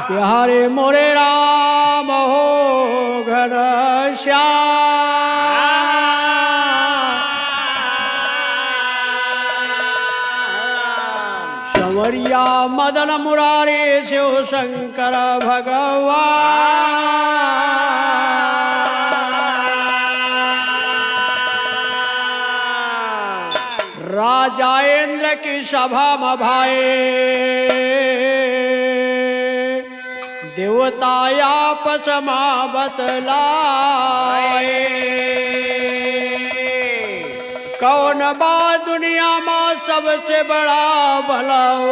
कि हरे मोरे राम हो घर श्याम, संवरिया मदन मुरारे शिव शंकर भगवान। राजा इंद्र की सभा में भाए, देवता आपस में बतलाए, कौन बा दुनिया में सबसे बड़ा बलवान,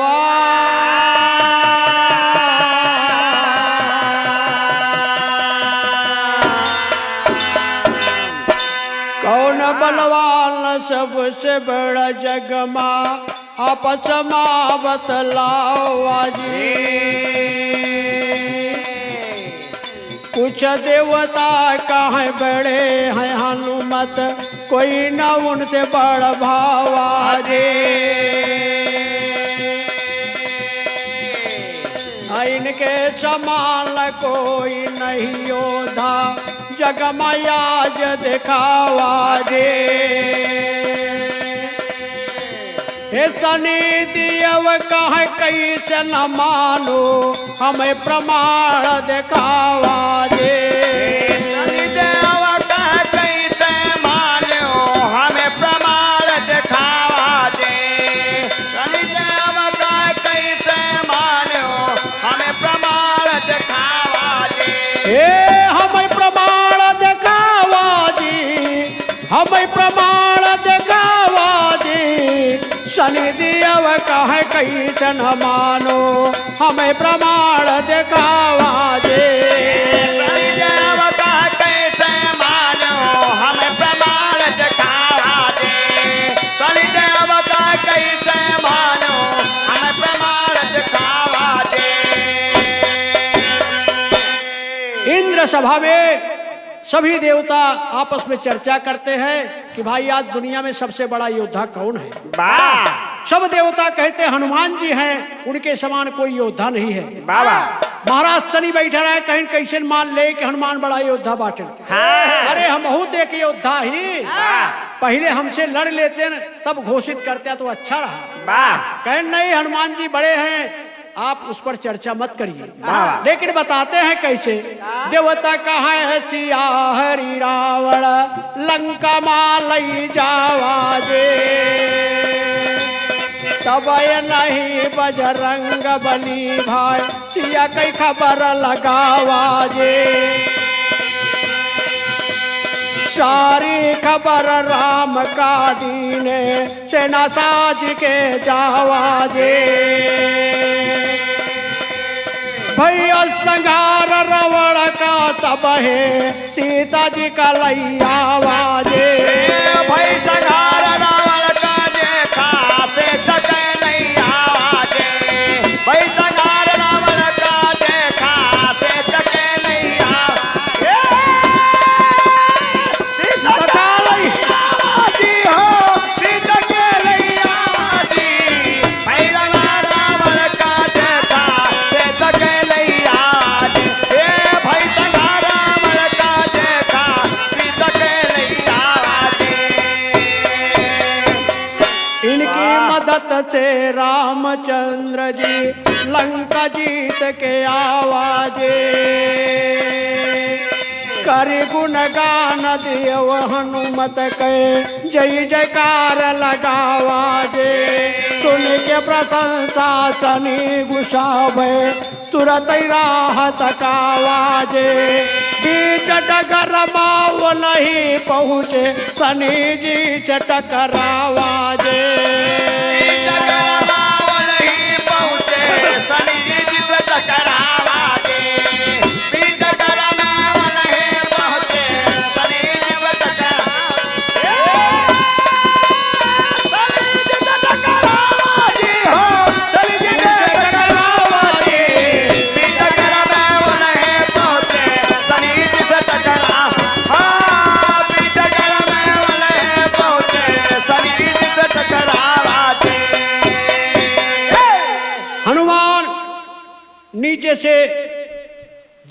कौन बलवान सबसे बड़ा जग में आपस में बतलाओ जी। कुछ देवता कहाँ बड़े हैं हनुमत, कोई न उनसे बड़ भावा जे। इनके समान कोई नहीं योद्धा, जग मायाज दिखावा जे। हे सनी दियव कहाँ कैसे न मानो, हमें प्रमाण दिखावा जे। सनी देव कहाँ कैसे मानो, हमें प्रमाण दिखावा जे। सनी देव कहाँ कैसे मानो, हमें प्रमाण दिखावा जे। हे हमें प्रमाण दिखावा जी, हमें प्रमाण दिखावा जी। शनि देव कहे कैसे न मानो, हमें प्रमाण दिखावा जे। शनि देव कहे कैसे मानो, हमें प्रमाण दिखावा जे। शनि देव कहे कैसे मानो, हमें प्रमाण दिखावा जे। इंद्र सभा में सभी देवता आपस में चर्चा करते हैं कि भाई आज दुनिया में सबसे बड़ा योद्धा कौन है। सब देवता कहते हैं हनुमान जी हैं, उनके समान कोई योद्धा नहीं है। बाबा महाराज शनि बैठा रहे, कहीं कैसे मान ले कि हनुमान बड़ा योद्धा बाटे। अरे हम बहुत एक योद्धा ही, पहले हमसे लड़ लेते न, तब घोषित करते तो अच्छा रहा। कहें नहीं हनुमान जी बड़े हैं, आप उस पर चर्चा मत करिए। लेकिन बताते हैं कैसे। देवता कहाँ है सिया हरि रावण, लंका मालई जावा जे। तब नहीं बजरंग बली भाई, सिया कई खबर लगावा जे। सारी खबर राम का दीने, सेना साज के जावा जे। भैया संगार रावण का तब है, सीता जी का लैया वाजे। भाई संगार रावण का देखा, सीता के लैया वाजे। भाई संगार रावण का देखा, सीता के लैया वाजे। सीता का लैया वाजी हो, सीता के लैया वाजी। भाई संगार रावण का देखा, सीता के लैया वाजी। भाई संगार रावण का देखा, सीता के लैया वाजी। इनकी मदद से रामचंद्र जी लंका जीत के आवाजे। करि गुणगान देव हनुमत के, जय जयकार लगावा जे। सुन के प्रशंसा शनि गुसावे, तुरत राहत कावा जे। बीच डगर माव नहीं पहुँचे, शनि जी से टकरावा जे। नहीं पहुँचे, शनि जी से टकरावा जे। बीच डगर माव नहीं पहुँचे, शनि जी से टकरावा जे। शनि जी से टकरावा जी हो, शनि जी से टकरावा जी। बीच डगर माव नहीं पहुँचे, शनि जी से टकरावा। हाँ, बीच डगर माव नहीं पहुँचे, शनि जी से टकरावा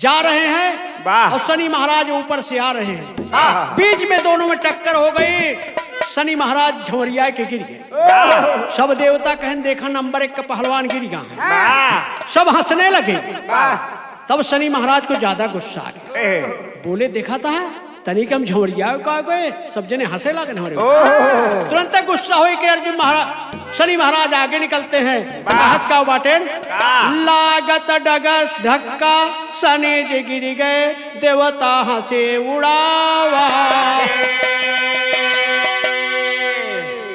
जा रहे हैं वाह। और शनि महाराज ऊपर से आ रहे हैं। हाँ। बीच में दोनों में टक्कर हो गई। शनि महाराज झमरिया के गिर गए। सब देवता कहन देखा नंबर 1 का पहलवान गिर गया है। वाह। सब हंसने लगे। वाह। तब शनि महाराज को ज्यादा गुस्सा आ गया। बोले देखा था तनिक हम झमरिया का गए, सब जने हंसे लगे हमारे। तुरंत गुस्सा हुई कि अर्जुन महाराज शनि महाराज आगे निकलते हैं। कहत का बाटे लागत डगर धक्का शनि जी गिर गए, देवता हंसे उड़ावा।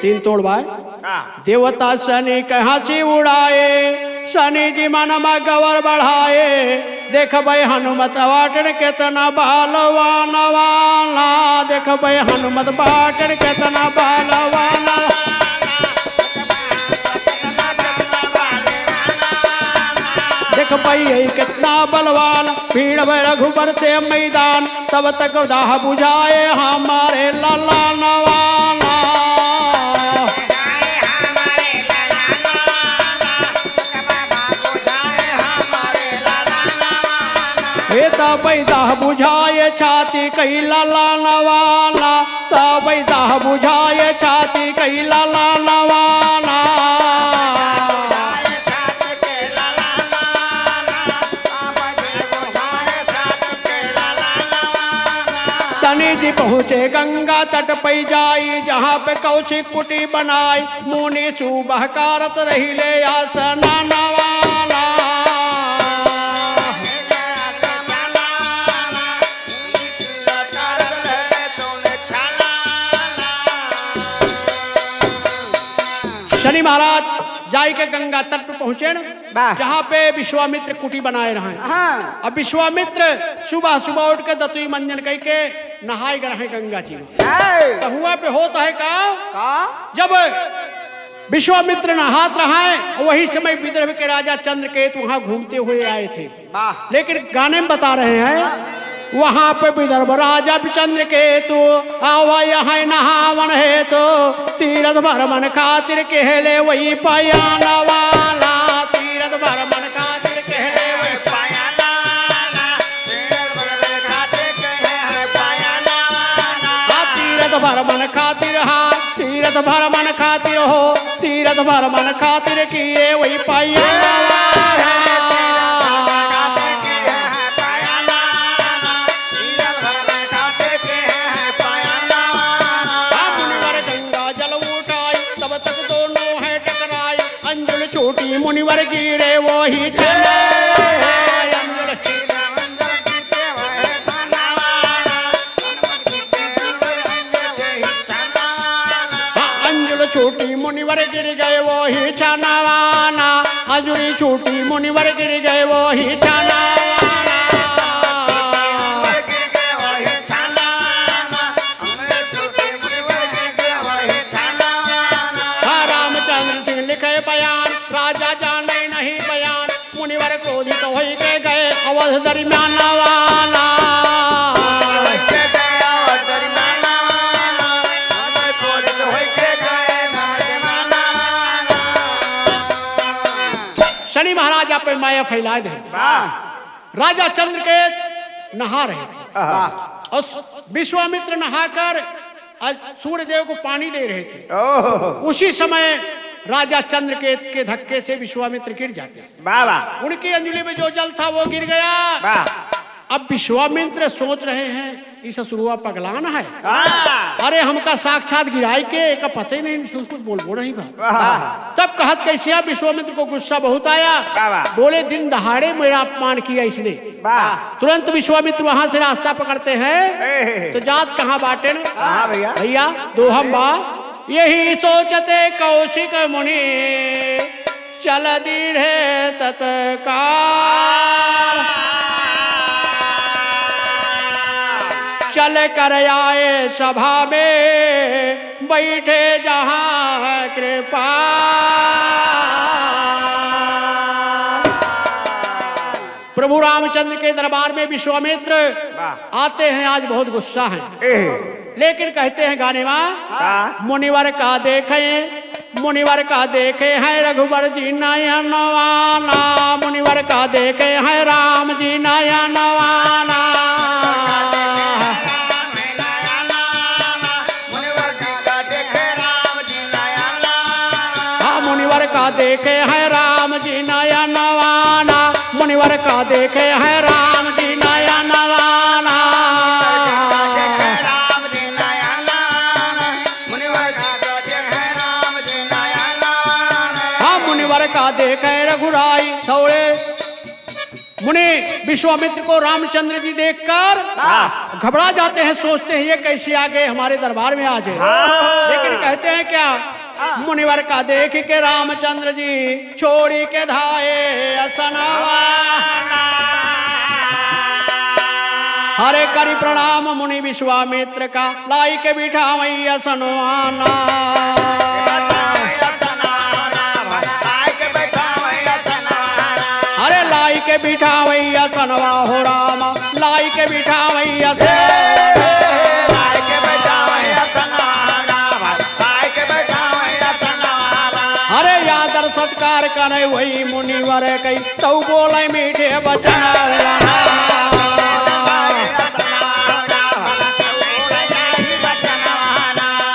3 तोड़ बाय। देवता शनि के हंसी उड़ाए, शनि जी मन में गवर बढ़ाए। देख भाई हनुमत बाटन केतना बालवान वाला, देख भाई हनुमत बाटन केतना बालवान। देख भाई कितना बलवान, भीड़ भय रघुबर ते मैदान, तब तक दाह बुझाए हमारे ललन वाला। दाह बुझाए छाती कई लालान वाला, तब दाह बुझाए छाती कई लालान वाला। शनि जी पहुँचे गंगा तट पे जाई, जहाँ पे कौशिक कुटी बनाई। मुनि सुबह कारत रही ले आसनान वाला। शनि महाराज जाई के गंगा तट पर पहुंचे न, जहाँ पे विश्वामित्र कुटी बनाए रहे। हाँ। अब विश्वामित्र सुबह सुबह उठ के दतुई मंजन कह के नहाए गए गंगा जी में। तो हुआ पे होता है का जब विश्वामित्र नहात रहा, वही समय विदर्भ के राजा चंद्रकेतु वहां घूमते हुए आए थे। लेकिन गाने में बता रहे हैं वहां पे विदर्भ राजा चंद्रकेतु आवा यहाँ नहावन है, तो तीरथ भरमन खातिर कहले वही पयान वाला। तीरथ भरमन खातिर कहले वही पयान वाला। तीरथ भरमन खातिर हा, तीरथ भरमन खातिर हो, तीरथ भरमन खातिर किए वही पयान वाला। मुनिवर गिरे वो ही चले, अंजुल छोटी मुनिवर गिर गए वो ही छानावाना। अंजुली छोटी मुनिवर गिर गए वो ही छानावाना। रामचंद्र सिंह लिखे बयान, राजा जाने नहीं बयान। मुनिवर क्रोधित हो के गए अवध दरमियान वाला। शनि महाराज आप माया फैलाए दे। राजा चंद्रकेत नहा रहे और विश्वामित्र नहाकर सूर्य देव को पानी दे रहे थे। उसी समय राजा चंद्रकेत के धक्के से विश्वामित्र गिर जाते। उनकी अंजलि में जो जल था वो गिर गया। अब विश्वामित्र सोच रहे हैं इस ससुरुआ पगलान है। अरे हमका साक्षात गिराई के का पता ही नहीं, संस्कृत बोल नहीं बा। तब कहत कैसे आप विश्वामित्र को गुस्सा बहुत आया। बोले दिन दहाड़े मेरा अपमान किया इसने। तुरंत विश्वामित्र वहां से रास्ता पकड़ते हैं। तो जात कहाँ बाटे न भैया दोहम बा। यही सोचते कौशिक मुनि चल दीढ़े तत्काल। चल कर आए सभा में बैठे जहां कृपा। प्रभु रामचंद्र के दरबार में विश्वामित्र आते हैं। आज बहुत गुस्सा है, लेकिन कहते हैं गाने में मुनिवर का देखें मुनिवर का देखे हैं रघुबर जी नयनवाना, मुनिवर का देखे हैं राम जी नयनवाना। मुनिवर का देखे हैं राम जी नयनवाना, मुनिवर का देखे हैं राम जी नयनवाना। हाँ मुनिवर का देखे रघुराई दौड़े। मुनि विश्वामित्र को रामचंद्र जी देखकर घबरा जाते हैं, सोचते हैं ये कैसे आ गए हमारे दरबार में आ जाए। लेकिन कहते हैं क्या, मुनिवर का देख के रामचंद्र जी छोड़ी के धाये असनवाना। हरे करी प्रणाम मुनि विश्वामित्र का, लाई के बिठावई असनवाना। अरे लाई के बिठावई असनवा हो रामा, लाई के बिठावई असनवा। अरे यादर सत्कार करे वही मुनिवर कई, तू बोले मीठे बचन।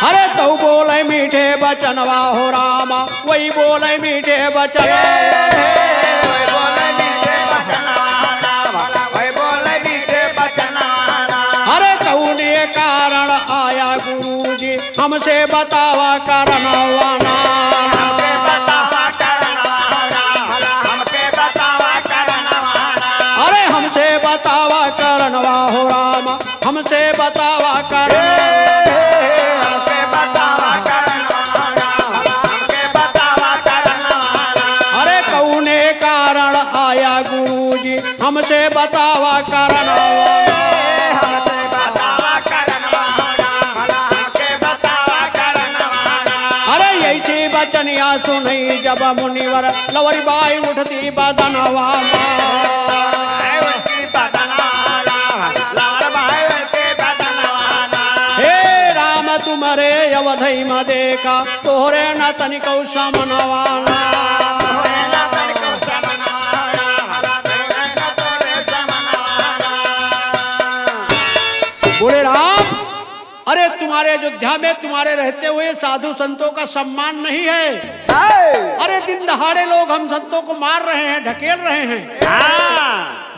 अरे तू बोले मीठे बचनवा हो रामा, वही बोले मीठे बचन। अरे कौने कारण आया गुरुजी, हमसे बतावा कारणवाना। बतावा करनवा हो रामा, हमसे बतावा कर। अरे कौने कारण आया गुरुजी, हमसे बतावा करनवा। अरे ऐसी बचनिया सुनई जब मुनिवर, लवरी बाई उठती बदनवा। तुमरे अवधई में देखा, तोहरे न तनिको समनवाना। बोले राम, अरे तुम्हारे अयोध्या में तुम्हारे रहते हुए साधु संतों का सम्मान नहीं है। अरे दिन दहाड़े लोग हम संतों को मार रहे हैं, ढकेल रहे हैं।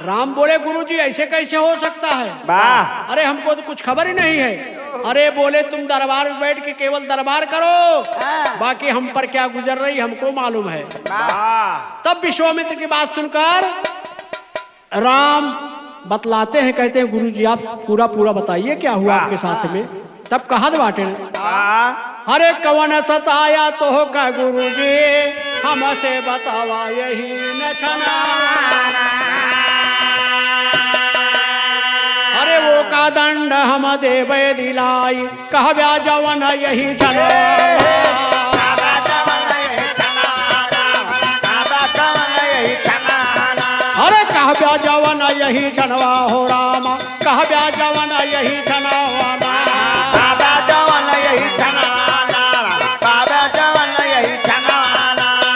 राम बोले गुरुजी ऐसे कैसे हो सकता है? अरे हमको तो कुछ खबर ही नहीं है। अरे बोले तुम दरबार में बैठ के केवल दरबार करो, बाकी हम पर क्या गुजर रही हमको मालूम है। तब विश्वामित्र की बात सुनकर राम बतलाते हैं, कहते हैं गुरुजी आप पूरा पूरा बताइए क्या हुआ आपके साथ में। तब कहा बाटे, अरे कवन सताया तो का गुरुजी, हमसे बतावा यही न छना। अरे वो का दंड हम देवे दिलाई, कह ब्याजवन यही छना। अरे कह ब्याजवन यही छनवा हो रामा, कह ब्याजवन यही छनवाना।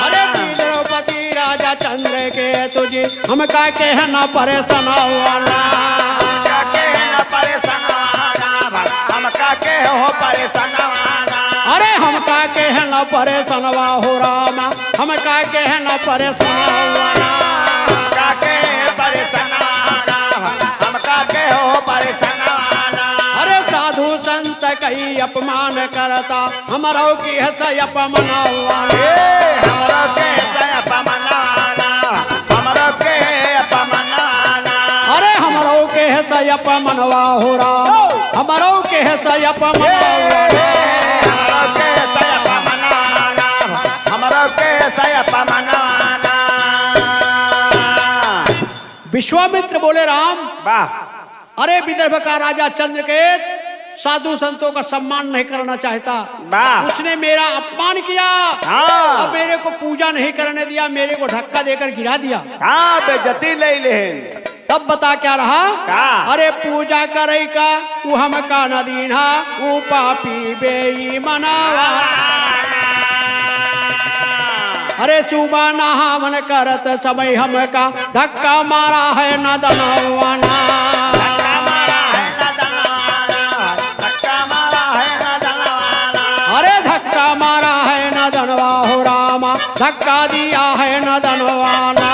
अरे द्रौपदी राजा चंद्र के तुझे हम का कहना परेशान वाला। अरे हम का कहना परेशानवा हो रामा, हम का कहना परेशान। अरे साधु संत कई अपमान करता, हमारा की हस अपमनावा। अरे हमारो के हस अपमनवा हो राम, हमारो के हस अपमनावा। विश्वामित्र बोले राम, अरे विदर्भ का राजा चंद्रकेत साधु संतों का सम्मान नहीं करना चाहता, उसने मेरा अपमान किया और मेरे को पूजा नहीं करने दिया, मेरे को धक्का देकर गिरा दिया। बेइज्जती ले लेन। तब बता क्या रहा? अरे पूजा करे का वो हम का न दीना, वो पापी बेईमानवा। अरे सुबह नहावन करत समय हमका धक्का मारा है न दनवाना। धक्का मारा है न दनवाना, धक्का मारा है न दनवाना। अरे धक्का मारा है न दनवा हो रामा, धक्का दिया है न दनवाना।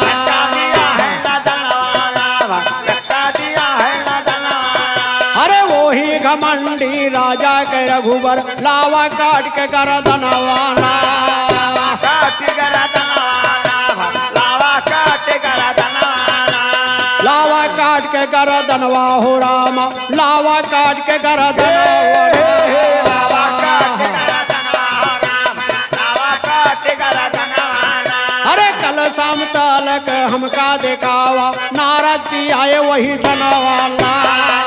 धक्का दिया है न दनवाना, धक्का दिया है न दनवाना। अरे वो ही घमंडी राजा के रघुबर लावा काट के कर दनवाना। काट कर दनवाना, लावा काट कर दनवाना। लावा काट के कर दनवा हो रामा, लावा काट के कर दनवाना। लावा काट कर दनवाना, लावा काट कर दनवाना। अरे कल शाम तलक हमका दिखावा, नारद की आए वही जनवाला।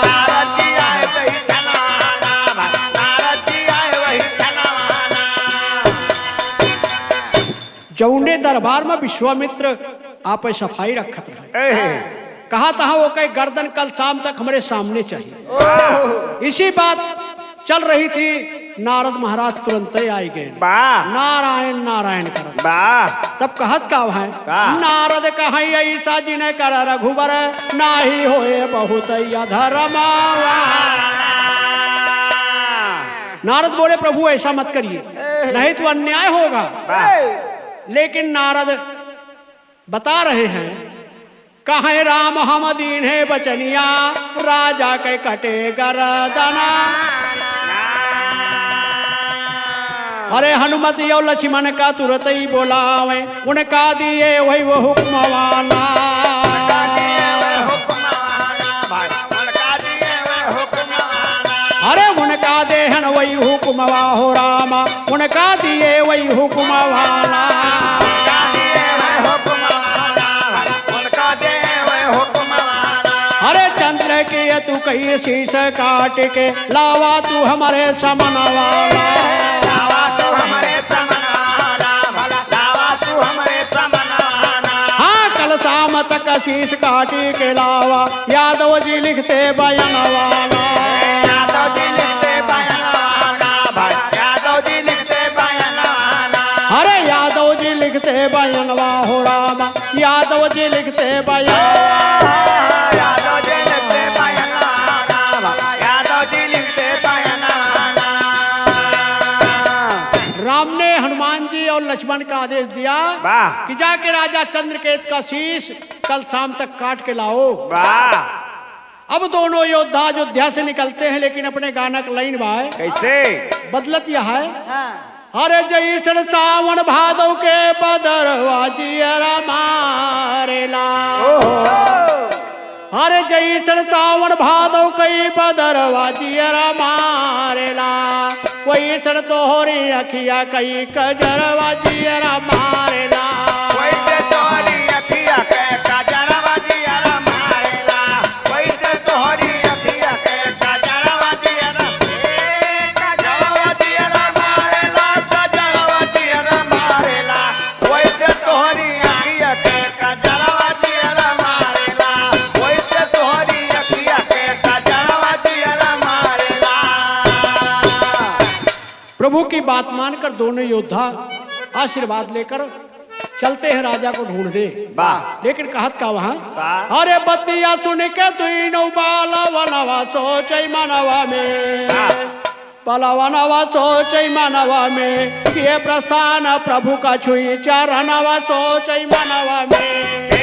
नारद जी आए वही जनवाना, नारद जी आए वही जनवाना। जौने दरबार में विश्वामित्र आप सफाई रखत रहे, कहा था वो कई गर्दन कल शाम तक हमारे सामने चाहिए। इसी बात चल रही थी, नारद महाराज तुरंत ही आई गए, नारायण नारायण कर। वाह तब कहत का है नारद कहीं ऐसा जिन्हें कर रघुबर, नाही होए बहुत अधर्मा। नारद बोले प्रभु ऐसा मत करिए, नहीं तो अन्याय होगा। लेकिन नारद बता रहे हैं, कहे राम हम दीन है बचनिया, राजा के कटे गर्दना। अरे हनुमत यो लक्ष्मण का तुरंत ही बोलावे, उनका दिए वही वो हुक्मवाना। अरे उनका देहन वही हुक्मवा हो रामा, उनका दिए वही हुक्मवाना। अरे चंद्र के तू कहीं शीश काट के लावा तू हमारे समनवाला। लावा तू हमारे समनवाला, लावा तू हमारे समनवाला। हाँ कल शाम तक शीश काटी के लावा, यादव जी लिखते बयनवाला। यादव जी लिखते बयनवाला, यादव जी लिखते बयनवाला। अरे यादव जी लिखते बयनवा हो रामा, यादव जी लिखते बयनवा। यादव जी लिखते बयनवाला, यादव जी लिखते बयनवाला। राम ने हनुमान जी और लक्ष्मण का आदेश दिया कि जाके राजा चंद्रकेत का शीश कल शाम तक काट के लाओ। अब दोनों योद्धा अयोध्या से निकलते हैं, लेकिन अपने गाना का लाइन भाई कैसे बदलत यह है। अरे जय चढ़ सावन भादव के बदरवा जियरा मारेला। अरे जय चढ़ सावन भादव कई बदरवा जियरा मारेला, वही चढ़ तोहरी अखिया कई कजरवा जियरा मारेला। वैसे तोहरी अखिया के कजरवा जियरा मारेला, वैसे तोहरी अखिया के कजरवा जियरा, कजरवा जियरा मारेला, कजरवा जियरा मारेला। वैसे तोहरी अखिया के कजरवा जियरा मारेला, वैसे तोहरी अखिया के कजरवा जियरा मारेला। प्रभु की बात मानकर दोनों योद्धा आशीर्वाद लेकर चलते हैं राजा को ढूंढने। लेकिन कहत का वहां, अरे बतिया सुन के तीनों बालवनवा सोचै मनवा में, बालवनवा सोचै मनवा में, ये प्रस्थान प्रभु का छुई चरणवा सोचै मनवा में।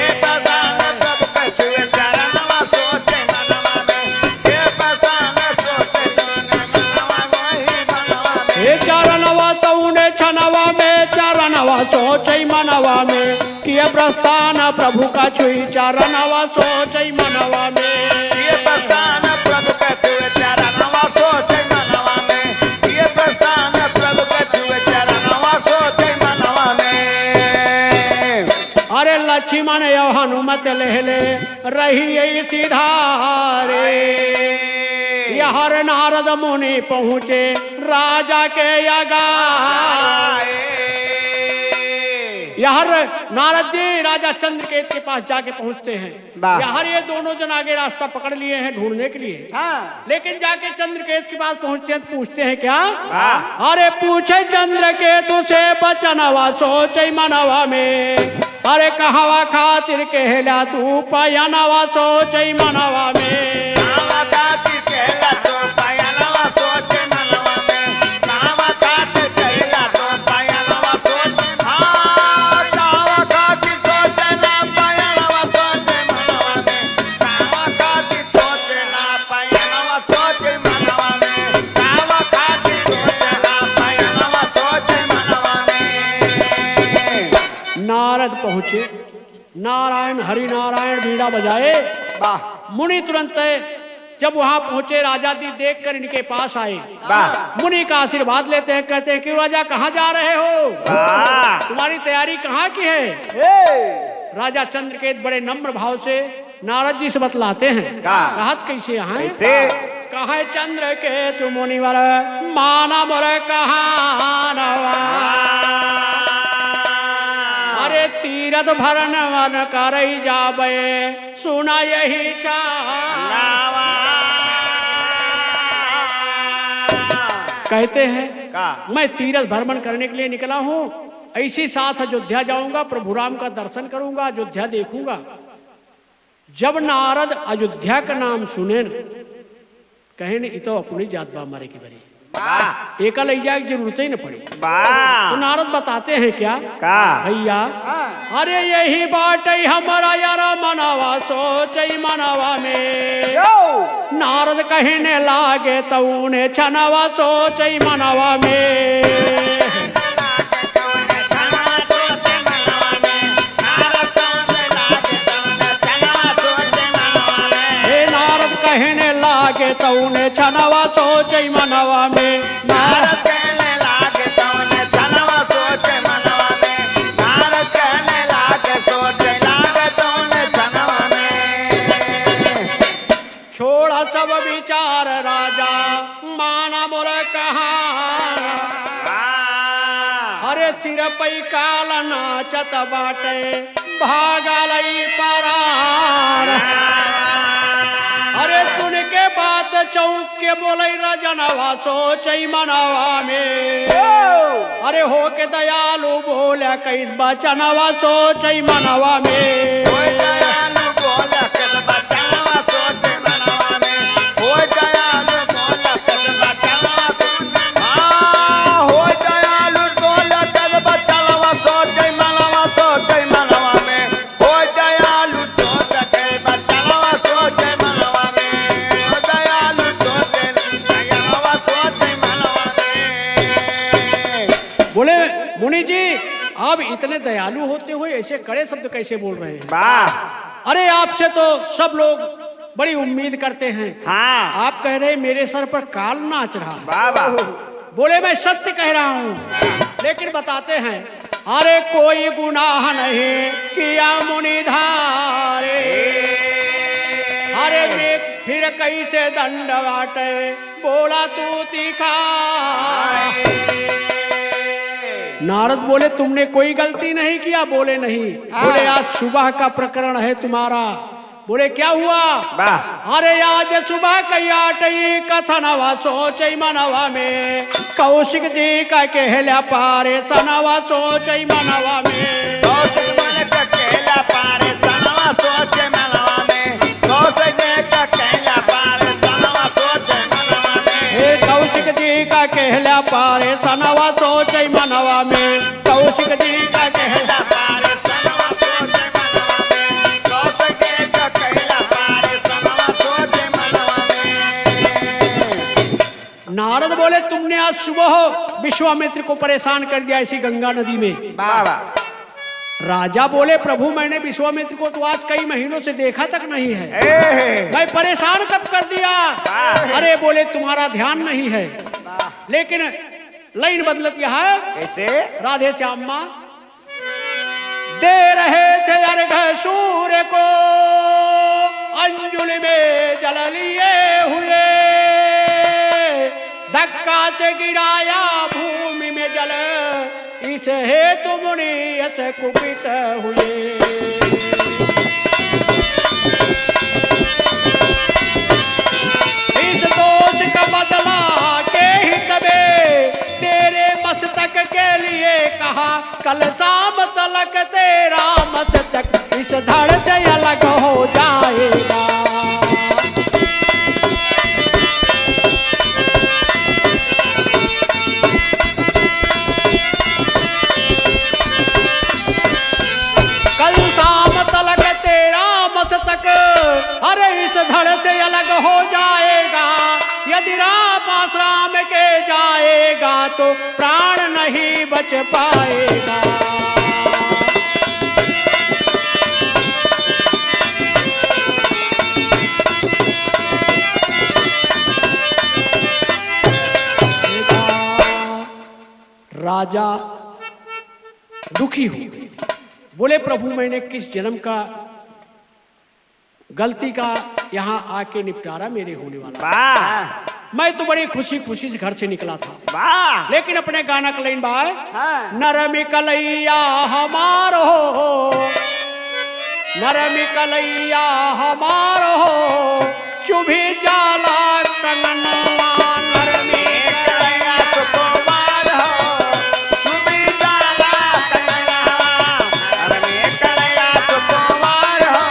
चरणवा तौने छनवा में, चरणवा सोचै मनवा में, किए प्रस्थान प्रभु का छुई चरणवा सोचै मनवा में। ये प्रस्थान प्रभु का छुई चरणवा सोचै मनवा में, ये प्रस्थान प्रभु का छुई चरणवा सोचै मनवा में। अरे लक्ष्मण यो हनुमत लेले रही सीधारे, हर नारद मुनि पहुँचे राजा के आगाए। यार नारद जी राजा चंद्रकेत के पास जाके पहुंचते हैं। वाह। यार ये दोनों जन आगे रास्ता पकड़ लिए हैं ढूंढने के लिए। हाँ। लेकिन जाके चंद्रकेत के पास पहुंचते हैं तो पूछते हैं क्या? वाह। अरे पूछे चंद्रकेतु से बचनवा सोचे मनवा में, अरे कहवा खातिर कहला तू पयनवा सोचे मनवा में। नारद पहुंचे, नारायण हरि नारायण बीड़ा बजाए। वाह। मुनि तुरंत जब वहां पहुंचे राजा जी देखकर इनके पास आए। वाह। मुनि का आशीर्वाद लेते हैं, कहते हैं कि राजा कहाँ जा रहे हो? वाह। तुम्हारी तैयारी कहाँ की है? राजा चंद्रकेत बड़े नम्र भाव से नारद जी से बतलाते हैं। कहत कैसे यहाँ कहा चंद्रकेत मुनिवर माना मोर कहानवा, अरे तीरथ भरन वन करई जाबे सुना यही चावा। कहते हैं मैं तीरथ भ्रमण करने के लिए निकला हूँ, ऐसी साथ अयोध्या जाऊंगा, प्रभु राम का दर्शन करूंगा, अयोध्या देखूंगा। जब नारद अयोध्या का नाम सुने न, कहे न तो अपनी जात बा मारे की बरी एक लैया की जरूरत ही न पड़ी। तो नारद बताते हैं क्या भैया, अरे यही बात हमारा यारा मनवा सोचई मनवा में। नारद कहने लागे तो उन्हें छनवा सोचई मनवा में। कहने लागे तो उन्हें छनवा सोचई मनवा में। नारद कहने लागे तो उन्हें छनवा सोचे मनवा में। नारद कहने लागे सोचे लागे तो उन्हें छनवा में। छोड़ा सब विचार राजा माना मोर कहाना, अरे सिरपई काल नाचत बाटे भागलई परार। अरे सुन के बात चौक के बोले रजनवा सोचई मनवा में। अरे हो के दयालु बोले कैस बचनवा सोचई मनवा में। दयालु बोले कैस बचनवा सोचे मनवा में। हो दयालु बोले कैस बचनवा हो दयालु बोले कैस बचनवा सोचे मनवा सोचे मनवा में। हो दयालु सोचे कैस बचनवा सोचे मनवा में। हो दयालु सोचे दयालवा सोचे मनवा में। बोले मुनि जी आप इतने दयालु होते हुए ऐसे कड़े शब्द कैसे बोल रहे हैं? वाह। अरे आपसे तो सब लोग बड़ी उम्मीद करते हैं। हाँ। आप कह रहे मेरे सर पर काल नाच रहा। वाह वाह। बोले मैं सत्य कह रहा हूँ, लेकिन बताते हैं अरे कोई गुनाह नहीं किया मुनिधारे। अरे मैं फिर कैसे दंड बाटे बोला तू तीखा। नारद बोले तुमने कोई गलती नहीं किया। बोले नहीं। बोले आज सुबह का प्रकरण है तुम्हारा। बोले क्या हुआ? अरे आज सुबह कई कथनवा सोचई मनवा में। कौशिक जी का कहला पारे सनवा सोचई मनवा में। कौशिक मन का कहला पारे सनवा सोचे मनवा में। कौशिक जी का कहला पारे सनवा सोचे मनवा में। हे कौशिक जी का कहला पारे सनवा सोचई मनवा में। कौशिक जी का कहला पारे सनवा सोचे मनवा में। कौशिक जी का कहला पारे सनवा सोचे मनवा में। नारद बोले तुमने आज सुबह विश्वामित्र को परेशान कर दिया इसी गंगा नदी में। बाबा। राजा बोले प्रभु मैंने विश्वामित्र को तो आज कई महीनों से देखा तक नहीं है, मैं परेशान कब कर दिया? अरे बोले तुम्हारा ध्यान नहीं है। लेकिन लाइन बदलत यह है कैसे? राधे श्याम माँ दे रहे थे अर्घ सूर्य को अंजुलि में जल लिए हुए। धक्का से गिराया भूमि में जल इस हेतु मुनि यस कुपित हुए। इस दोष का बदला के ही तबे तेरे मस्तक के लिए कहा, कल शाम तलक तेरा मस्तक इस धड़ से अलग हो जाएगा। कल शाम तलक तेरा मस्तक अरे इस धड़ से अलग हो जाएगा। यदि राम आश्रम के जाएगा तो प्राण नहीं बच पाएगा। राजा दुखी हो गए, बोले प्रभु मैंने किस जन्म का गलती का यहाँ आके निपटारा मेरे होने वाला। मैं तो बड़ी खुशी खुशी से घर से निकला था, लेकिन अपने गाना का लाइन बाय नरमी कलैया हमारो, नरमी कलैया हमारो चुभी जाला कंगनवा। नरमी कलैया सुकुमार हो चुभी जाला कंगनवा। नरमी कलैया सुकुमार हो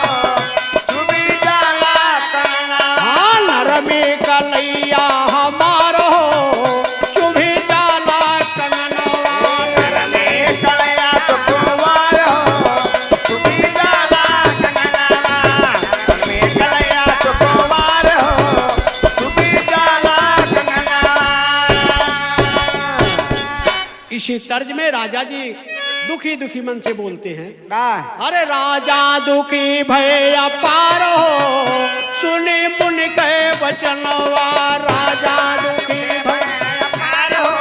चुभी जाला कंगनवा। नरमी कलैया हमारो चुभी जाला कंगनवा। नरमी कलैया सुकुमार हो चुभी जाला कंगनवा। नरमी कलैया सुकुमार हो चुभी जाला कंगनवा। इसी तर्ज में राजा जी दुखी दुखी मन से बोलते हैं, अरे राजा दुखी भय अपार हो सुने मुनि के वचनवा। राजा दुखी भय अपार हो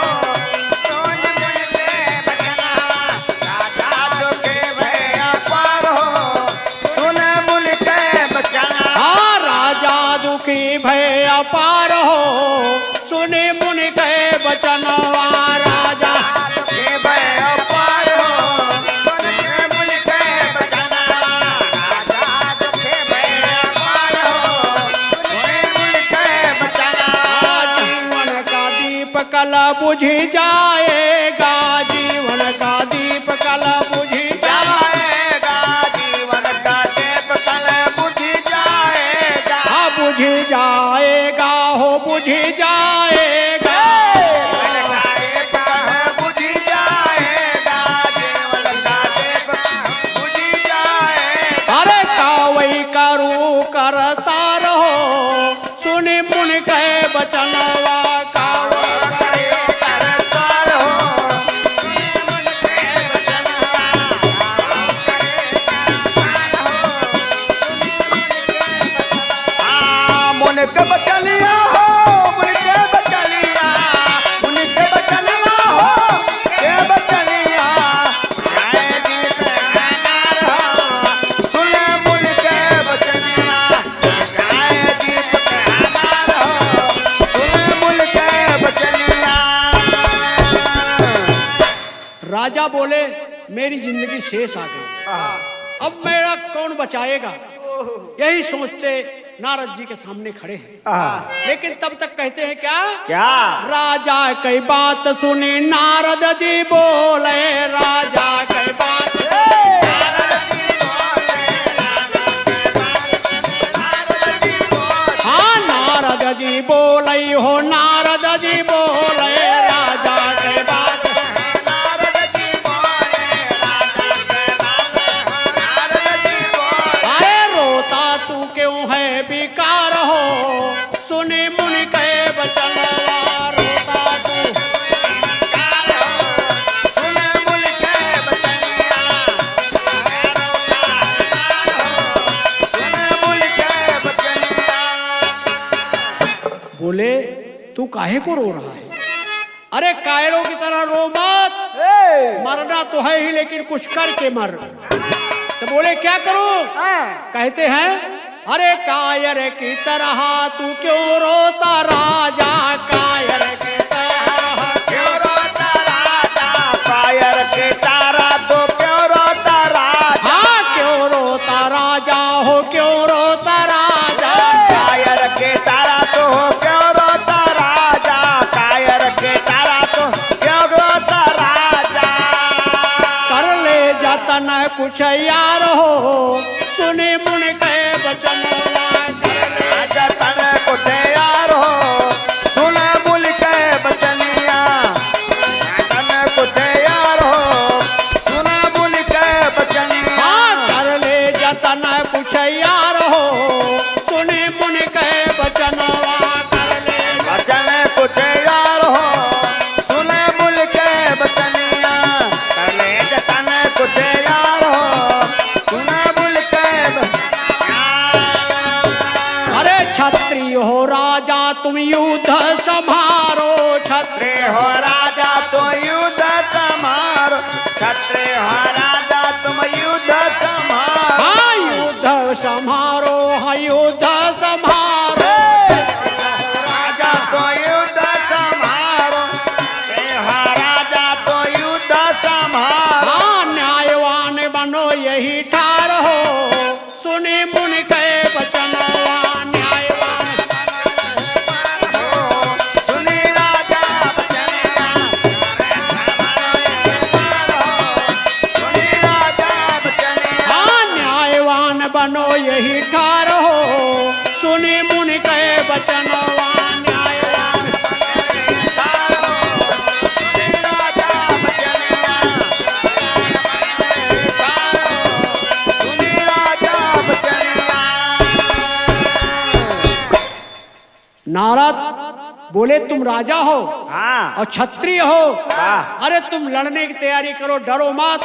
सुने मुनि के वचनवा। राजा दुखी भय अपार हो सुने मुनि के वचनवा। हाँ राजा दुखी भय अपार हो सुने मुनि के वचनवा। राजा दुखी भय अपार हो सुने मुनि के वचनवा। राजा दुखी भय अपार हो सुने मुनि के वचनवा। जीवन का दीप कल बुझ जाएगा, जीवन का दीप कल बुझ जाएगा। जीवन का दीप कल बुझ जाएगा। हाँ बुझ जाएगा हो बुझ जाएगा। बुझ जाएगा जीवन का दीप बुझ जाएगा। अरे कावई करू करता रहो सुनि मुनि के वचनवा। कावई करता रहो सुनि मुनि के वचनवा। मुनि के बचनिया हो मुनि के बचनिया। मुनि के बचनिया हो के बचनिया। जय जी से अनार हो सुने मुनि के बचनिया। जय जी से अनार हो सुने मुनि के बचनिया। राजा बोले मेरी जिंदगी शेष आ गई, अब मेरा कौन बचाएगा। यही सोचते नारद जी के सामने खड़े हैं, लेकिन तब तक कहते हैं क्या क्या राजा की बात सुनी नारद जी बोले। राजा की बात नारद जी बोले। हाँ नारद जी बोले हो नारद जी बोले। राजा की बात नारद जी बोले। राजा की बात नारद जी बोले। अरे रोता तू क्यों है बेकार हो सुने मुनि के वचनवा। रोता तू बेकार हो सुने मुनि के वचनवा। रोता बेकार हो सुने मुनि के वचनवा। बोले तू काहे को रो रहा है। अरे कायरों की तरह रो मत, मरना तो है ही लेकिन कुछ करके मर। तो बोले क्या करूं। कहते हैं अरे कायर की तरह तू क्यों रोता राजा। कायर की तरह क्यों रोता राजा। कायर कुछ यार हो सुने मुन के बचन जतन कुछ यार हो सुन मुल के बचनिया जतन कुछ यार हो सुन मुल के बचनिया कर ले जतन कुछ यार हो सुने मुन के बचनवा कर ले बचन कुछ यार हो सुन मुल के बचनिया कर ले जतन कुछ यार हो सुन मुल के अरे क्षत्रिय हो राजा तुम युद्ध संभारो क्षत्रिय हो राजा तो युद्ध समारो क्षत्रिय हो राजा तुम युद्ध समारो हाँ युद्ध संभारो हाँ युद्ध संभारो राजा तो युद्ध समारो राजा तो युद्ध समारो हाँ न्यायवान बनो यही ठार हो सुने मुन के बचनवा न्यायवान सुनी राजा बचनिया सुनी राजा बचनिया हाँ न्यायवान बनो यही ठार हो सुने मुन के बचनवा न्यायवान सुनी राजा बचनिया सुनी राजा बचनिया नारद बोले तुम राजा हो हाँ और क्षत्रिय हो वाह। अरे तुम लड़ने की तैयारी करो डरो मत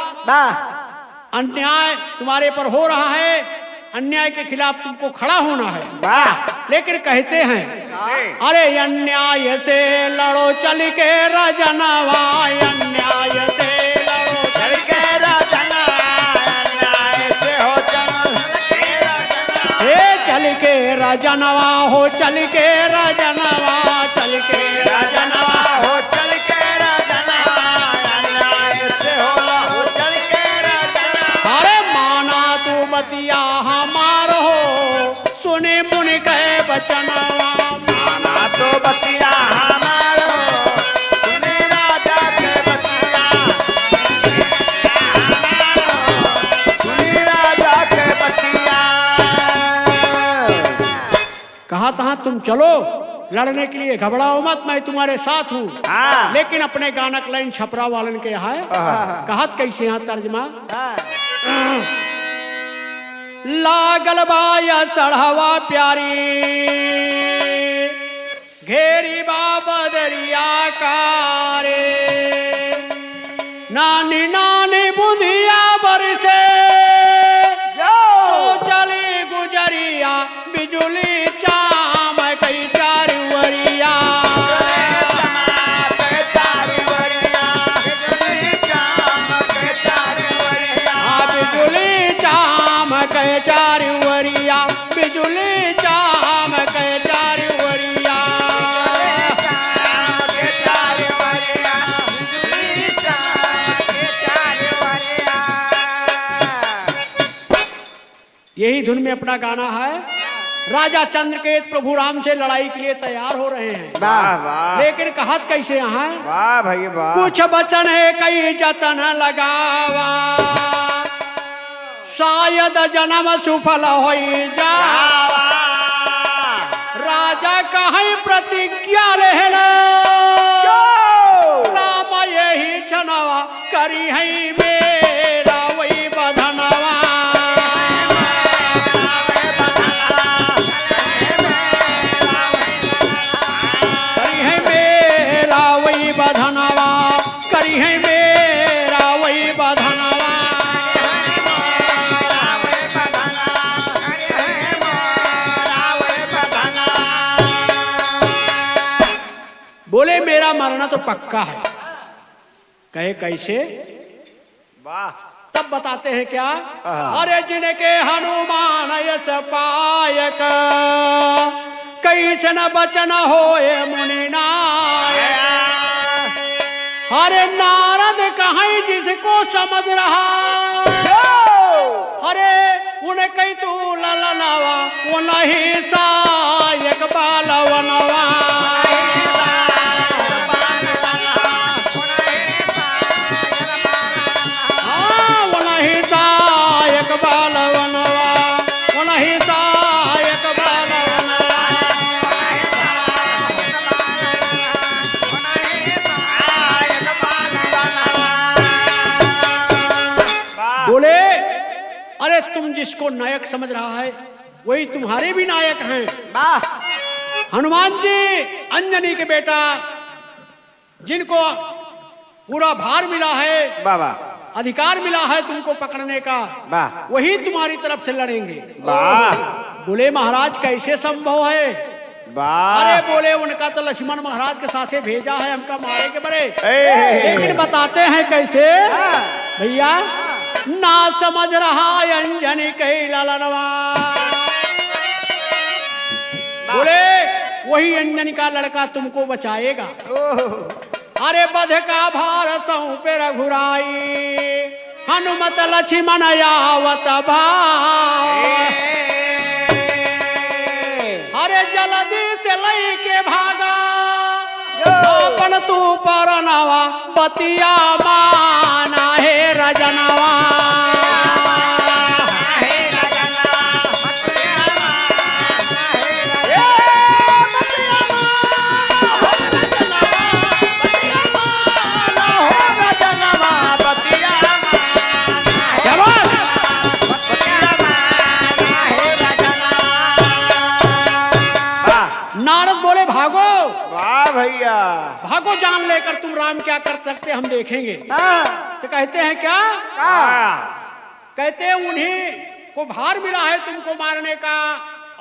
अन्याय तुम्हारे पर हो रहा है अन्याय के खिलाफ तुमको खड़ा होना है वाह लेकिन कहते हैं अरे अन्याय से लड़ो चल के रजनवा अन्याय से लड़ो चल के राजना न्याय से हो हे चल के रजनवा हो चल के रजनवा चल के रजनवा हो चल के राजना न्याय से हो चल के राजना अरे माना तू बतिया हमार हो सुने मुन के बचनवा माना तो बतिया हमारो सुनी राजा के बतिया सुनी राजा के बतिया कहा तहा तुम चलो लड़ने के लिए घबराओ मत मैं तुम्हारे साथ हूँ हाँ। लेकिन अपने गानक लाइन छपरा वालन के यहाँ है कहत कैसे यहाँ तर्जमा लागल बाया चढ़ावा प्यारी घेरी बाबदरिया कारे नानी नानी बुधिया बरसे सो चली गुजरिया बिजुली चाम कई चारी वरिया बिजुली चाम कई चारी वरिया बिजुली चाम कई चारी वरिया यही धुन में अपना गाना है राजा चंद्रकेत प्रभु राम से लड़ाई के लिए तैयार हो रहे हैं वाह वाह लेकिन कहत कैसे यहाँ वाह भाई वाह कुछ बचन है कई जतन लगावा शायद जन्म सुफल हो जा राजा कहीं प्रतिज्ञा रहना राम यही छनवा करी है मेरा वही बधनवा करी है मेरा वही बधनवा करी है मेरा वही बधनवा बोले मेरा मरना तो पक्का है कहे कैसे वाह तब बताते हैं क्या अरे जिनके हनुमान यश पायक कैसे न बचन होए मुनिना अरे नारद कहीं जिसको समझ रहा अरे उन्हें कही तू ललनवा वो नहीं सायक बालवनवा हाँ वो नहीं तुम जिसको नायक समझ रहा है वही तुम्हारे भी नायक हैं। हनुमान जी अंजनी के बेटा जिनको पूरा भार मिला है, बाबा अधिकार मिला है तुमको पकड़ने का, वही तुम्हारी तरफ से लड़ेंगे। बोले महाराज कैसे संभव है? अरे बोले उनका तो लक्ष्मण महाराज के साथे भेजा है हमका मारे के बड़े, लेकिन बताते हैं कैसे भैया। ना समझ रहा अंजनी कही ललनवा, बोले वही अंजनी का लड़का तुमको बचाएगा। अरे बध का भार सहु पे रघुराई, हनुमत लक्ष्मण आवत भाई। अरे जल्दी से लई के भागा, अपन तू परनवा बतिया माना है रजनवा। नारद बोले भागो। वाह भैया, भागो, जान लेकर तुम राम क्या कर सकते हम देखेंगे। तो कहते हैं क्या? कहते हैं उन्हीं को भार मिला है तुमको मारने का,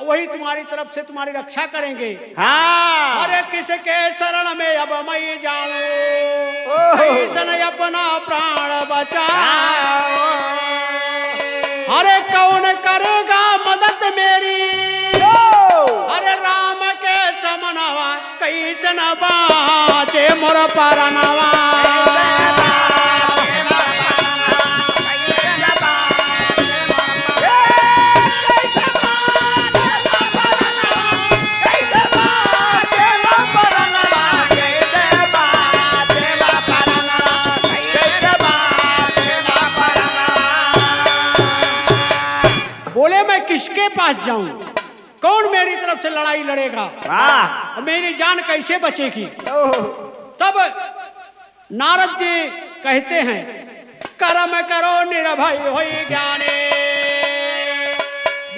वही तुम्हारी तरफ से तुम्हारी रक्षा करेंगे। अरे किसके शरण में अब मैं जाऊं, कैसन अपना प्राण बचाऊं। अरे कौन करेगा मदद मेरी, अरे राम के समनवा कैसन बाचे मोर परनवा। बोले मैं किसके पास जाऊं, कौन मेरी तरफ से लड़ाई लड़ेगा, मेरी जान कैसे बचेगी। तब नारद जी कहते हैं कर्म करो निर्भय होई ज्ञाने,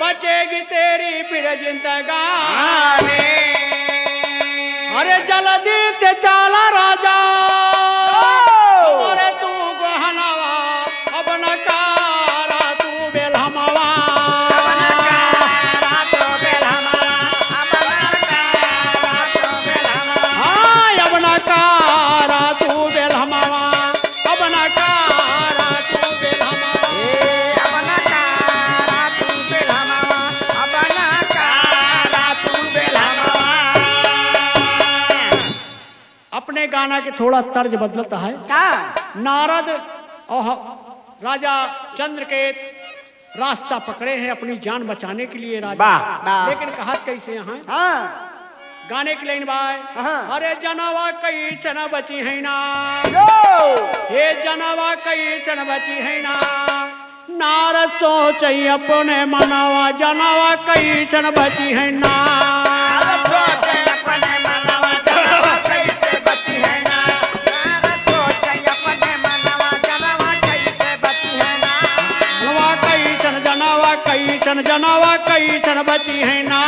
बचेगी तेरी फिर जिंदगानी। अरे जल्दी से चाला राजा, अरे तू गहनवा अब न कारा तू बेलहमवा। अपने गाना के थोड़ा तर्ज बदलता है। नारद और राजा चंद्रकेत रास्ता पकड़े हैं अपनी जान बचाने के लिए राजा, लेकिन कहा कैसे यहाँ गाने की लाइन बाय। अरे जनवा कई सन बची है ना, हे जनवा कई सन बची है ना, नारद सोच अपने मनवा जनवा कई सन बची है ना। जनवा कई सन बची है ना,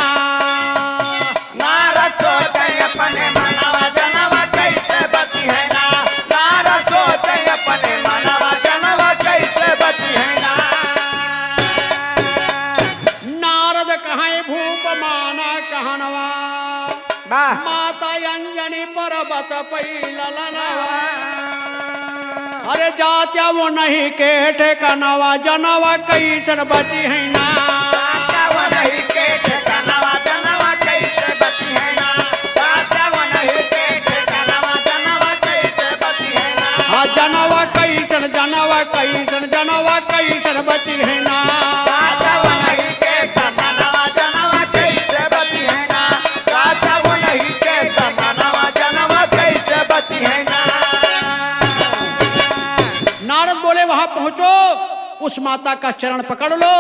नारद सोचे अपने मनवा जनवा कैसे बची है ना, नारद सोचे अपने मनवा जनवा कैसे बची है ना। नारद कहे भूप माना कहनवा, माता अंजनी पर्वत पैलनवा। अरे जात्या वो नहीं के ठेकानवा जनवा कई सन बची है ना, वो नहीं के ठेकानवा जनवा कैसे बची है ना, वो नहीं के ठेकानवा जनवा कैसे बची है ना। हाँ जनवा कई सन जनवा कई सन जनवा कई सन बची है ना, वो नहीं के ठेकानवा जनवा कैसे बची है ना, वो नहीं के ठेकानवा जनवा कैसे बची है ना। नारद बोले वहां पहुंचो, उस माता का चरण पकड़ लो,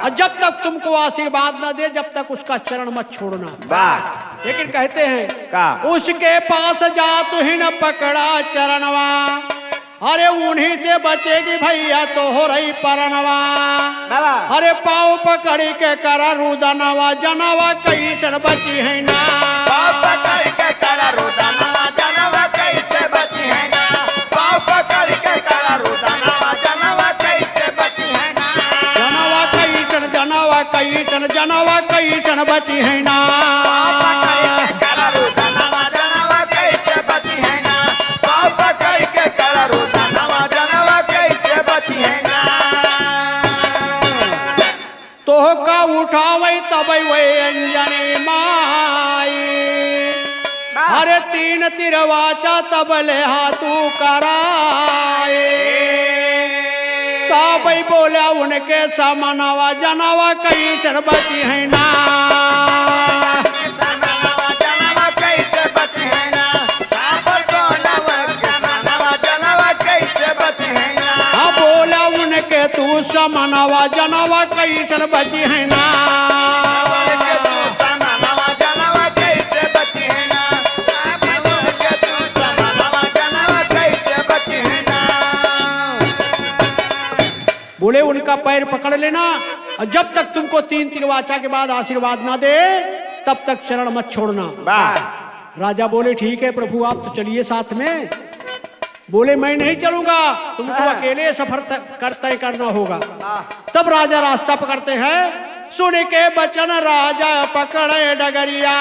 और जब तक तुमको आशीर्वाद न दे जब तक उसका चरण मत छोड़ना। लेकिन कहते हैं उसके पास जा तू ही न पकड़ा चरणवा, अरे उन्हीं से बचेगी भैया तो हो रही परनवा। बाबा अरे पाँव पकड़ी के करा रुदनवा जनवा कैसे बची है ना। पाँव पकड़ के करा रुदनवा जनवा कैसे बची है ना। पाँव पकड़ के करा रुदनवा जनवा कैसे बची है ना। जनवा कैसन बची है ना। पाँव पकड़ के करा रुदनवा जनवा कैसे बची है ना। पाँव पकड़ के करा रुदनवा जनवा कैसे बची है ना। तो का उठावई तब वही अंजनी माई। अरे तीन तिरवाचा तब ले हाथू कराए। तब बोला उनके समनवा जनवा कैसन बची है ना। जनवा कैसे बची है ना। जनवा कैसे बची है ना। बोला उनके तू समनवा जनवा कैसन बची है ना। बोले उनका पैर पकड़ लेना और जब तक तुमको तीन तिरवाचा के बाद आशीर्वाद ना दे तब तक चरण मत छोड़ना। राजा बोले ठीक है प्रभु आप तो चलिए साथ में। बोले मैं नहीं चलूंगा तुमको अकेले सफर तय करना होगा। तब राजा रास्ता पकड़ते हैं। सुन के बचन राजा पकड़े डगरिया।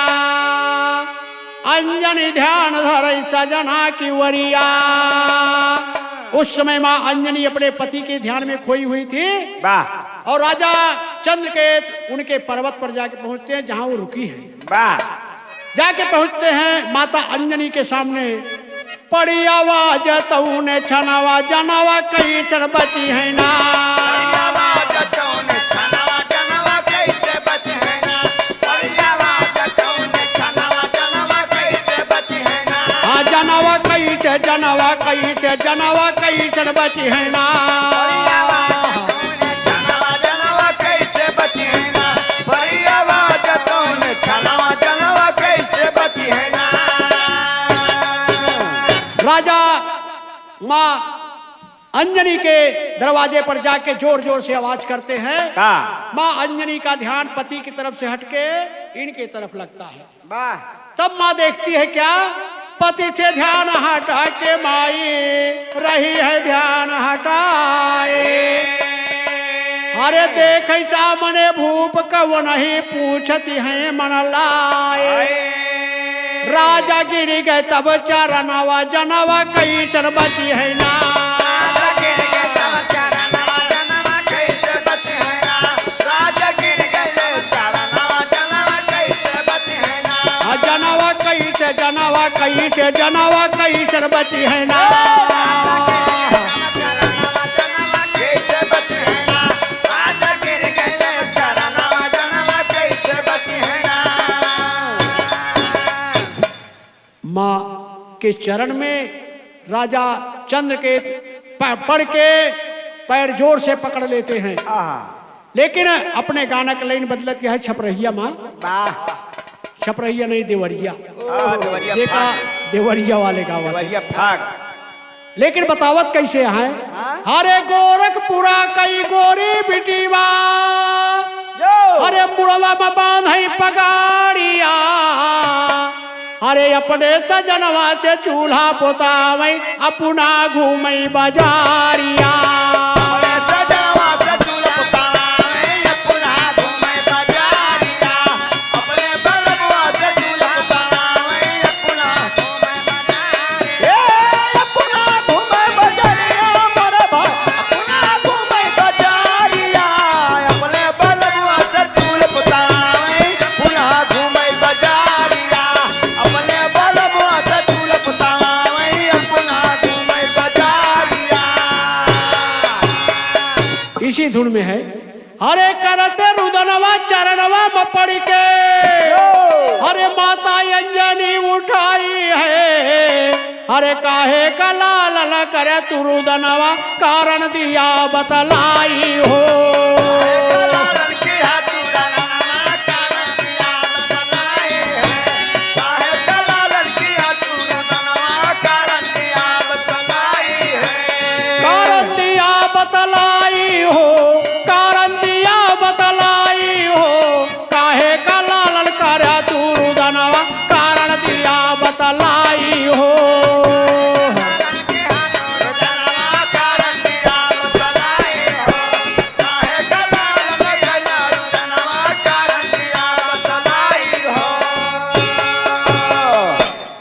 अंजनी ध्यान धरे सजना की वरिया। उस समय मां अंजनी अपने पति के ध्यान में खोई हुई थी। और राजा चंद्रकेत उनके पर्वत पर जाके पहुंचते हैं जहां वो रुकी है। जाके पहुंचते हैं माता अंजनी के सामने। पड़ी आवाज तूने छनवा जनवा कैसन बची है ना। जनवा कैसन बची है ना। राजा माँ अंजनी के दरवाजे पर जाके जोर जोर से आवाज करते हैं। माँ अंजनी का ध्यान पति की तरफ से हटके इनके तरफ लगता है। तब माँ देखती है क्या पति से ध्यान हटा के माई रही है ध्यान हटाए। अरे देख सामने भूप कव नहीं पूछती है मन लाए। राजा गिर गए तब चरणवा जनवा कैसन बची है ना। जनवा कैसन बची है ना। माँ के चरण में राजा चंद्रकेत पढ़ के पैर जोर से पकड़ लेते हैं। लेकिन अपने गाना का लाइन बदलत है छपरहिया माँ। छपरहिया नहीं देवरिया। देखा देवरिया वाले गावत। लेकिन बतावत कैसे है। अरे गोरखपुरा कई गोरी बिटिवा। अरे बुढ़वा में बांध पगाड़िया। अरे अपने सजनवा से चूल्हा पोतावई अपना घूमई बाजारिया। इसी धुन में है। हरे करते रुदनवा चरणवा में पड़ के। हरे माता अंजनी उठाई है। हरे काहे का लाल न करे तू रुदनवा कारण दिया बतलाई हो।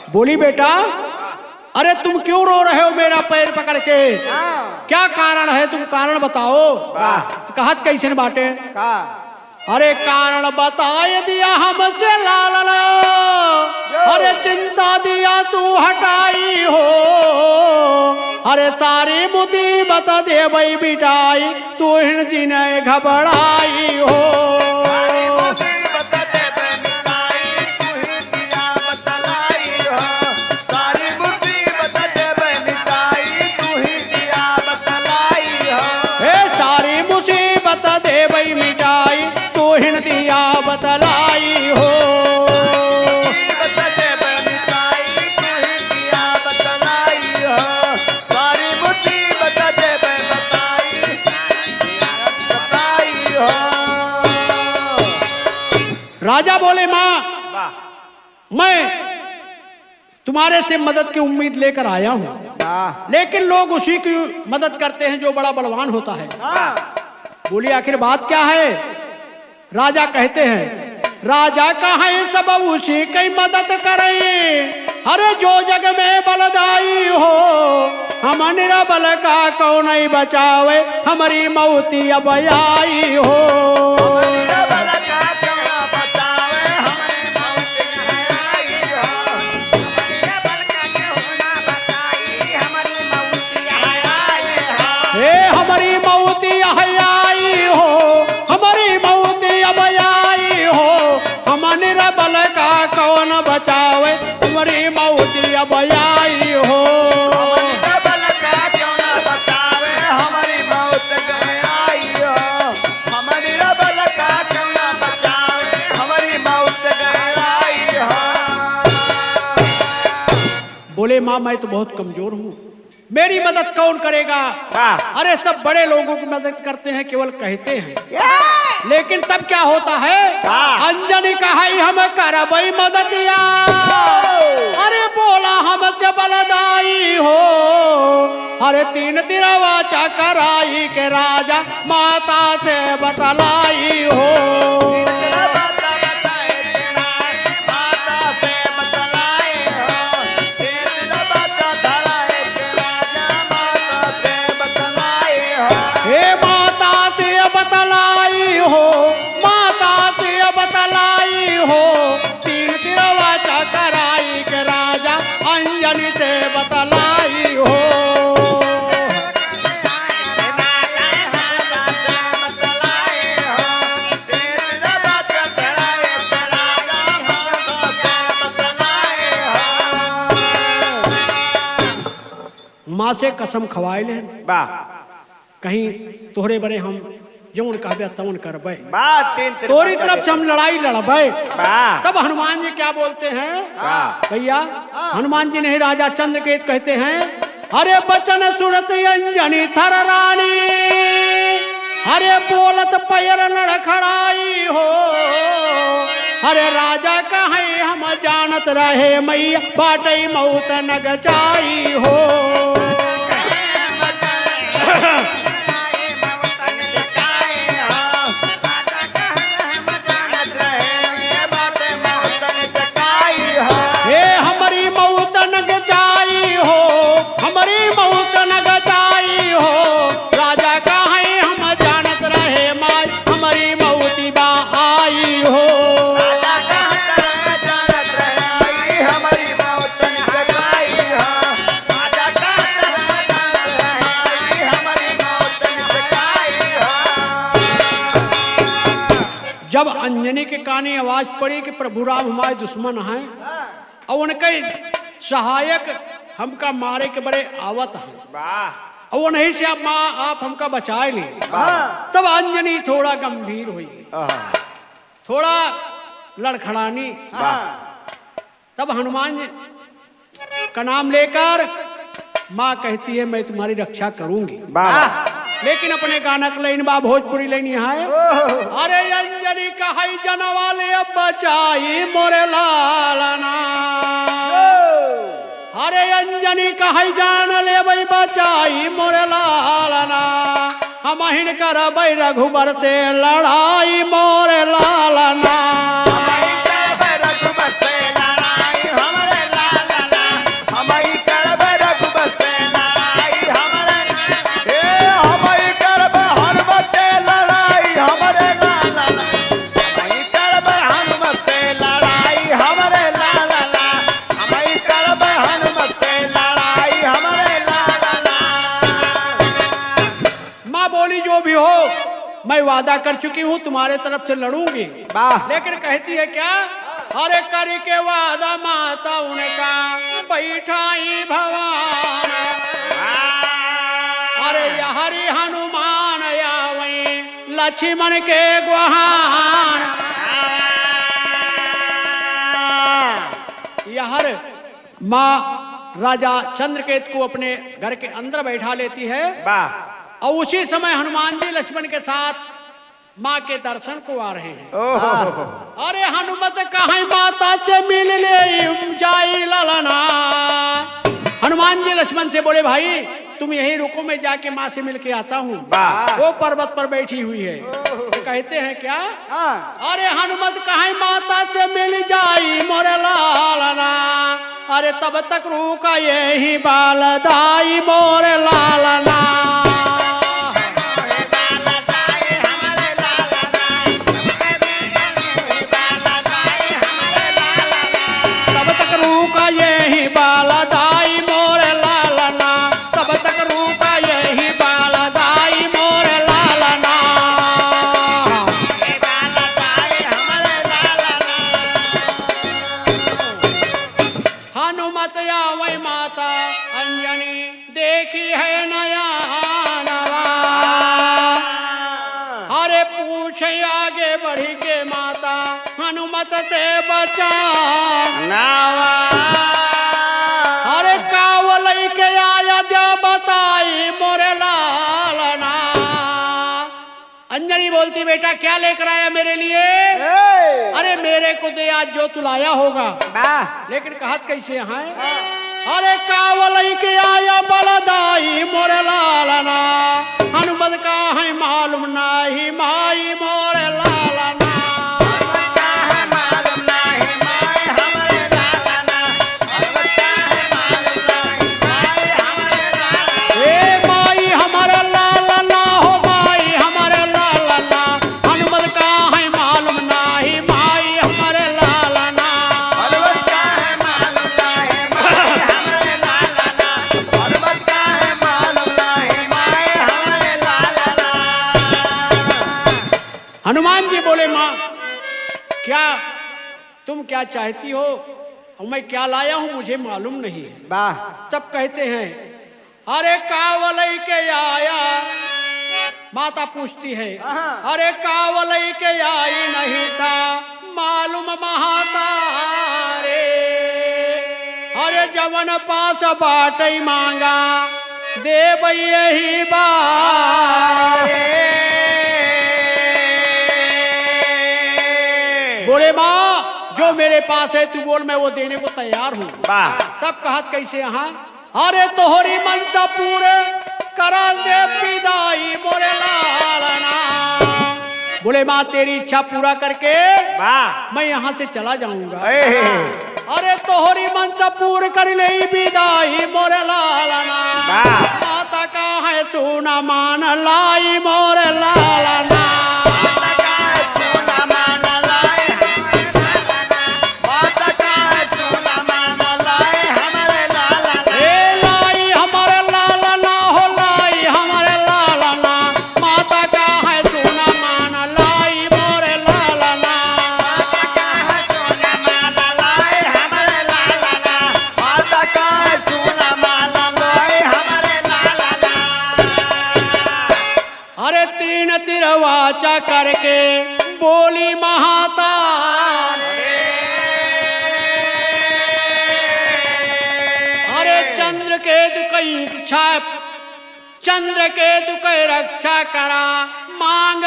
बोली बेटा अरे तुम क्यों रो रहे हो मेरा पैर पकड़ के? क्या कारण है, तुम कारण बताओ। कहत कैसे बाटे? अरे कारण बताए दिया हमसे लालन, अरे चिंता दिया तू हटाई हो, अरे सारी मुसीबत दे बई बिटाई तू हिंदी ने घबराई हो। बतलाई हो सारी मुसीबत बताई हो। राजा बोले माँ मैं तुम्हारे से मदद की उम्मीद लेकर आया हूँ, लेकिन लोग उसी की मदद करते हैं जो बड़ा बलवान होता है। बोली आखिर बात क्या है? राजा कहते हैं राजा कहाँ सब उसी की मदद करे, अरे जो जग में बलदाई हो, हम निरबल का कौन ही बचावे, हमारी मौती अब आई हो। हमारी मौती आई हो, हमारी मौती अब आई हो, हम निरबल का कौन बचावे, हमारी मौती अब आई हो। निरबल का कौन बचावे, हमारी मौत आई हो, हम निरबल का कौन बचावे, हमारी मौत आई हो। बोले माँ मैं तो बहुत कमजोर हूँ, मेरी मदद कौन करेगा? अरे सब बड़े लोगों की मदद करते हैं, केवल कहते हैं, लेकिन तब क्या होता है? अंजनी कहाई हम करबई मददिया, अरे बोला हमसे बलदाई हो, अरे तीन तिरवा चकराई के राजा माता से बतलाई हो। माँ से कसम खवाए ले कहीं तोहरे बरे हम जौन कहबे तौन करबे, तोरी तरफ से हम लड़ाई लड़बे। तब हनुमान जी क्या बोलते हैं भैया? हनुमान जी नहीं राजा चंद्रकेत कहते हैं अरे बचन सुरत अंजनी थर रानी, अरे बोलत पैर लड़खड़ाई हो, अरे राजा कहे हम जानत रहे मैया बाटई मौत न गचाई हो। जब अंजनी के काने आवाज पड़ी कि प्रभु राम हमारे दुश्मन हैं और उनके सहायक हमका मारे के बड़े आवत हैं और वो नहीं से आप हमका बचाए ले, तब अंजनी थोड़ा गंभीर हुई, थोड़ा लड़खड़ानी। तब हनुमान जी का नाम लेकर माँ कहती है मैं तुम्हारी रक्षा करूंगी, लेकिन अपने गाना का लाइन बा भोजपुरी लाइन यहाँ है। अरे अंजनी कहाई जनवाले अब बचाई मोरे लालना, अरे अंजनी कहाई जान ले भाई बचाई मोरे लालना, हम हिन कर भाई रघुबर से लड़ाई मोरे लालना। मैं वादा कर चुकी हूँ तुम्हारे तरफ से लड़ूंगी। वाह लेकिन कहती है क्या, अरे करके वादा माता उनका बैठाई भवान, अरे हरि हनुमान आवे लक्ष्मण के गुहान। यहर माँ राजा चंद्रकेतु को अपने घर के अंदर बैठा लेती है वाह और उसी समय हनुमान जी लक्ष्मण के साथ माँ के दर्शन को आ रहे हैं। ओहो अरे हनुमत कहाँ माता से मिल ले जाई ललना। हनुमान जी लक्ष्मण से बोले, भाई तुम यहीं रुको, मैं जाके माँ से मिल के आता हूँ। वाह वो पर्वत पर बैठी हुई है। तो कहते हैं क्या, अरे हनुमत कहाँ माता से मिल जाई मोरे लालना। अरे तब तक रुका यही बालदाई मोरे लालना। तब तक रुका यही बालदाई मोरे लालना। तब तक रुका यही बालदाई मोरे लालना। हनुमत आवे माता अंजनी देखी है नया नवा। अरे पूछे आगे बढ़ी के माता हनुमत से बचा। अरे कावल के आया जा बताई मोरे लालना। अंजनी बोलती, बेटा क्या लेकर आया मेरे लिए। अरे मेरे को तो आज जो तू लाया होगा, लेकिन कहत कैसे है, अरे कावल के आया बलदाई मोरे लालना। हनुमत का है मालूम नाही माई मोरे लालना। ए माई हमारे लालना हो, माई हमारे लालना। हनुमत का है मालूम नाही माई हमारे लालना। हनुमान जी बोले, माँ क्या तुम क्या चाहती हो और मैं क्या लाया हूं मुझे मालूम नहीं है। तब कहते हैं, अरे कावलई के आया। माता पूछती है, अरे कावलई के आई नहीं था मालूम महातारे। अरे जवन पास बाटई मांगा देव यही बात। बोले, माँ जो मेरे पास है तू बोल, मैं वो देने को तैयार हूँ। तब कहत कैसे, यहाँ अरे तोहरी मनसा पूरे करा दे विदाई मोरे लालना। बोले, माँ तेरी इच्छा पूरा करके मैं यहाँ से चला जाऊंगा। अरे तोहरी मनसा पूर्ण कर ले विदाई मोरे लालना। माता का है सोना मान लाई मोरे लालना। वाचा करके बोली महाता। अरे चंद्र केतु की इच्छा, चंद्र केतु की रक्षा करा मांग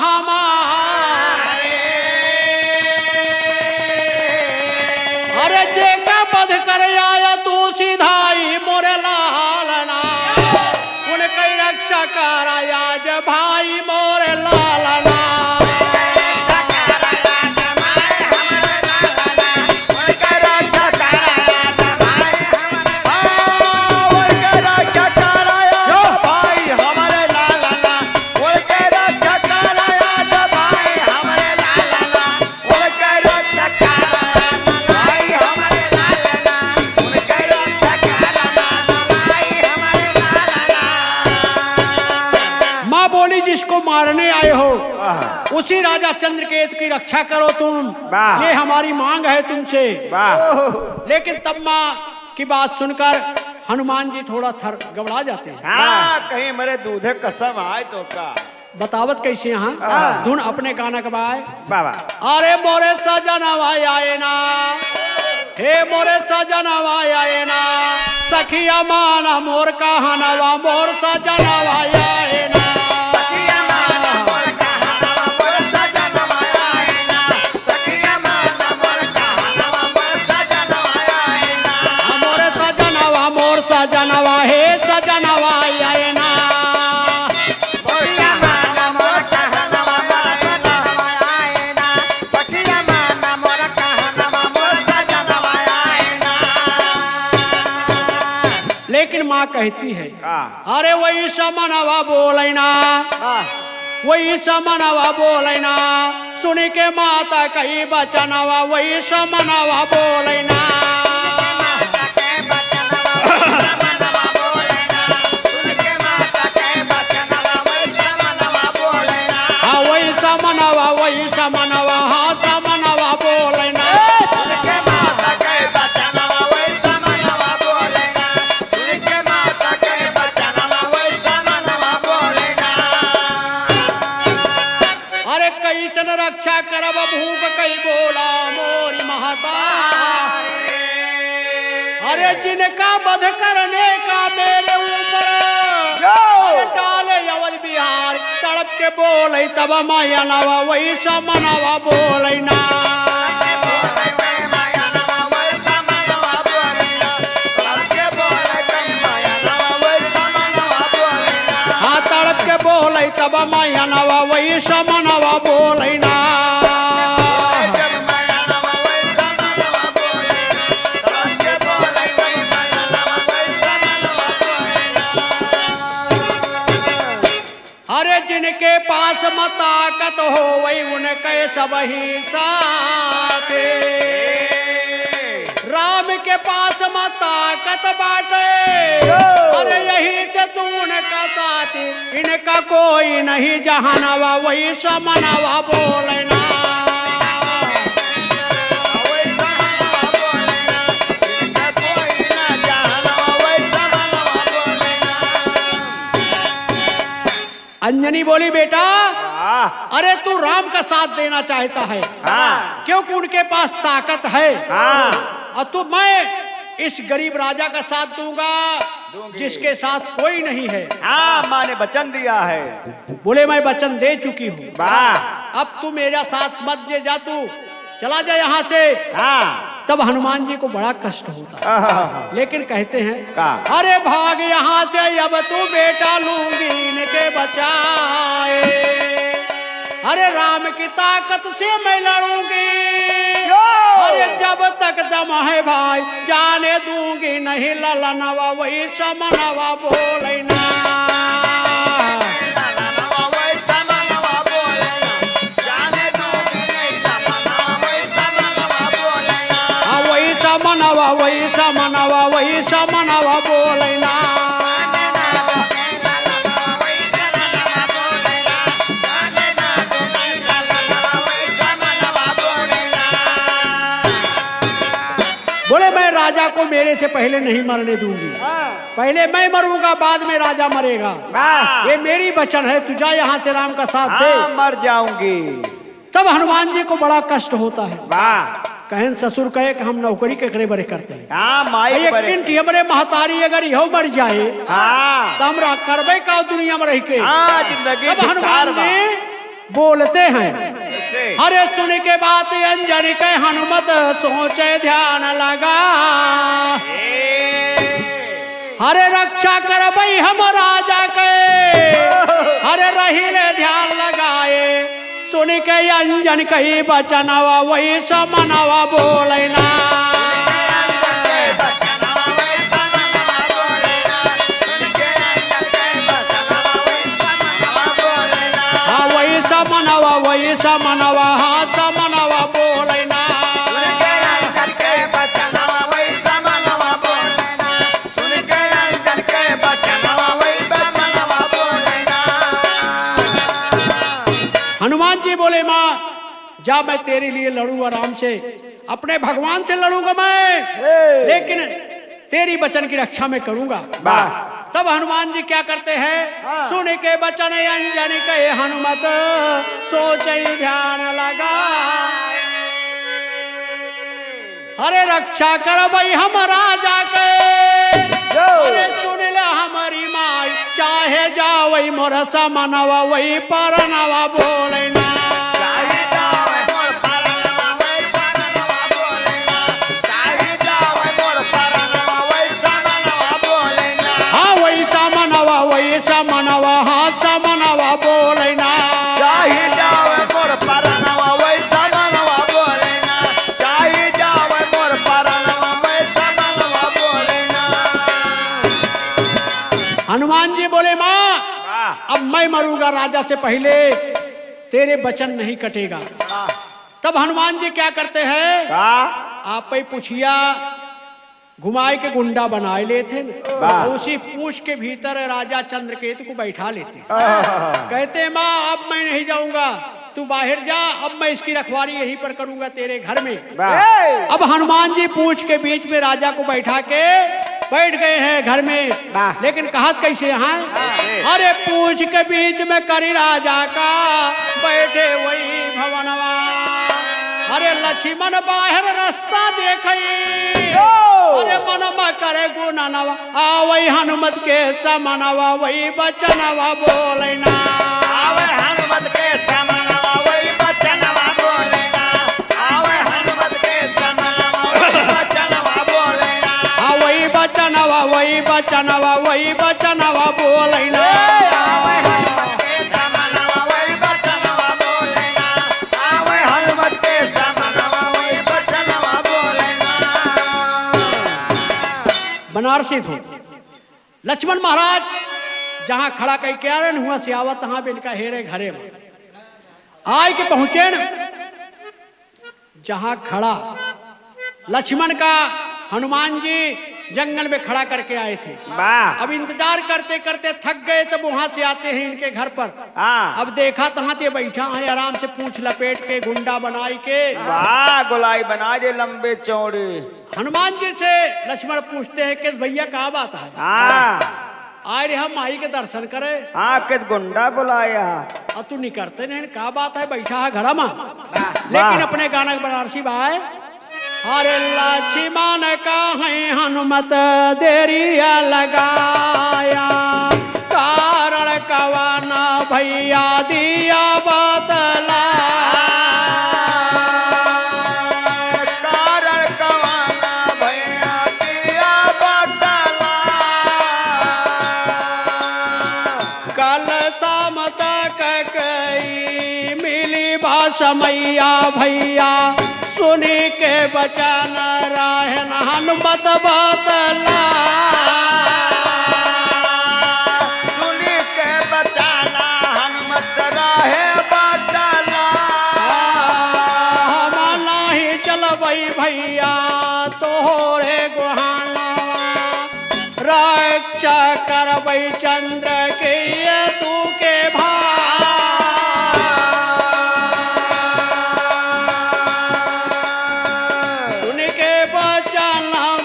हमारे। अरे जे का बध कर आया तू सीधाई मोरे लालना। उनकी रक्षा करा आज भाई मोरे लालना। आए हो उसी राजा चंद्रकेतु की रक्षा करो तुम, ये हमारी मांग है तुमसे। लेकिन तब माँ की बात सुनकर हनुमान जी थोड़ा थर घबरा जाते हैं। कहीं मेरे दूधे कसम आए तो का बतावत कैसे यहाँ धुन अपने गाना कबाए। बाबा अरे मोरे सजनवा आए ना, हे मोरे सजनवा आए ना, सखिया माना मोर कहनवा, मोर सजनवा आए ना। सजनवा हे सजनवा आए ना, लेकिन माँ कहती है अरे वही समनवा बोलना, वही समनवा बोलना, सुन के माता कही बचनवा, वही समनवा बोलना। वही समनवा हाँ समनवा बोलना, अरे कैसन रक्षा करब भूप कई बोला मोरी महता, अरे जिनका वध करने का मेरे ऊपर डाले अवध बिहार, तड़प के बोले तब माया नवा, वही समनवा बोलना। हाँ तड़प के बोले तब माया नवा, वही समनवा बोलना। अरे जिनके पास मताकत हो वही उनके सब ही साथे, राम के पास मताकत बाटे, अरे यही से तू उनका साथी, इनका कोई नहीं जहानवा, वही समनवा बोलना। अंजनी बोली बेटा अरे तू राम का साथ देना चाहता है क्योंकि उनके पास ताकत है, और तू मैं इस गरीब राजा का साथ दूंगा जिसके साथ कोई नहीं है। माँ ने वचन दिया है। बोले मैं वचन दे चुकी हूँ, अब तू मेरा साथ मत दे जा, तू चला जा यहाँ से। तब हनुमान जी को बड़ा कष्ट होता, लेकिन कहते हैं अरे भाग यहाँ से, अब तू बेटा लूंगी इनके बचाए, अरे राम की ताकत से मैं लड़ूंगी, अरे जब तक दम है भाई जाने दूंगी नहीं ललनवा, वही समनवा बोलना। वही समनवा वही समनवा बोलना। बोले मैं राजा को मेरे से पहले नहीं मरने दूंगी, पहले मैं मरूंगा बाद में राजा मरेगा, ये मेरी वचन है, तू जा यहाँ से राम का साथ दे। मर जाऊंगी। तब हनुमान जी को बड़ा कष्ट होता है, कहन ससुर कहे कि हम नौकरी के करे बड़े करते हैं, हमरे महतारी अगर यहो मर जाए तो हमरा करबे का दुनिया में रह के। अब हनुमान जी बोलते हैं, अरे सुन के बात अंजनी के हनुमत सोचे ध्यान लगा, अरे रक्षा करबई हम राजा के, अरे रहीले ध्यान लगाए, सुन के अंजन कही बचनवा वही समनवा बोलना। वही समनवा वही समनवा हाँ समनवा बोलना। जा मैं तेरे लिए लड़ूं आराम से, अपने भगवान से लड़ूंगा मैं, लेकिन तेरी वचन की रक्षा में करूंगा। तब हनुमान जी क्या करते हैं, सुन के वचन अंजनी कहे हनुमत, सोचे ध्यान लगा, अरे रक्षा कर भाई हम राजा के, अरे सुन ले हमारी माई, चाहे जा वही मोर समनवा वही परनवा बोले ना, समनवा हाँ समनवा बोलना, चाहे जावे मोर परनवा वही समनवा बोलना, चाहे जावे मोर परनवा वही समनवा बोलना। हनुमान जी बोले माँ अब मैं मरूंगा राजा से पहले, तेरे वचन नहीं कटेगा। तब हनुमान जी क्या करते हैं, आप ही पूछिया घुमाए के गुंडा बनाए लेते न, उसी पूछ के भीतर राजा चंद्रकेतु को बैठा लेते, कहते माँ अब मैं नहीं जाऊंगा, तू बाहर जा, अब मैं इसकी रखवाली यहीं पर करूंगा तेरे घर में। अब हनुमान जी पूछ के बीच में राजा को बैठा के बैठ गए हैं घर में, लेकिन कहत कैसे हैं, अरे पूछ के बीच में करी राजा का बैठे वही भवनवा, अरे लक्ष्मण बाहर रास्ता देखई, अरे मनवा करे गुणनवा, आवई हनुमत के समनवा वही बचनवा बोलना, आवे हनुमत के समनवा वही बचनवा बोलना, आवे हनुमत के समनवा वही बचनवा बोलना, आवई बचनवा वही बचनवा वही बचनवा बोलना, आवे हनुमत के समनवा वही बचनवा बोलना, आवे हनुमत के समनवा वही बचनवा बोलना। बनारसी थो लक्ष्मण महाराज जहां खड़ा कई कारण हुआ सियावत तहां भी इनका हेरे घरे में आय के पहुंचे न, जहां खड़ा लक्ष्मण का हनुमान जी जंगल में खड़ा करके आए थे। अब इंतजार करते करते थक गए, तब वहां से आते हैं इनके घर पर। अब देखा तहां ते बैठा है आराम से पूंछ लपेट के गुंडा बनाई के, गोलाई बना जे लंबे चौड़े। हनुमान जी से लक्ष्मण पूछते हैं कि भैया क्या बात है, आए रे हम माई के दर्शन करे, किस गुंडा बुलाया, और तू नहीं करते नहीं, क्या बात है, बैठा है घर में। लेकिन अपने गाना बनारसी भाई, अरे लक्ष्मण का है हनुमत देरिया लगाया, कारण कवाना भैया दिया बतला, कारण कवाना भैया दिया बतला, कल शाम तक कई मिली भाषमैया भैया, सुनी के बचन राहन हनुमत बतला, सुनी के बचाना हनुमत राहे बतला, हम नहीं चलबई भैया तोहरे गुहाना, रक्षा करबई चंद्र के तू के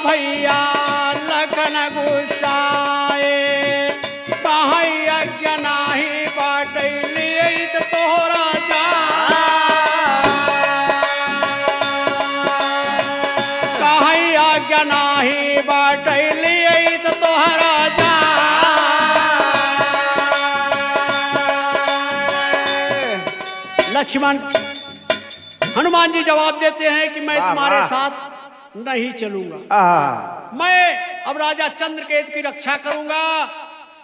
भैया लखन गुस्साए, कहीं यज्ञ नाही बाटली तोहरा जा, कहीं यज्ञ नाही बाटली तोहरा जा, लक्ष्मण हनुमान जी जवाब देते हैं कि मैं तुम्हारे साथ नहीं चलूंगा, मैं अब राजा चंद्रकेतु की रक्षा करूंगा।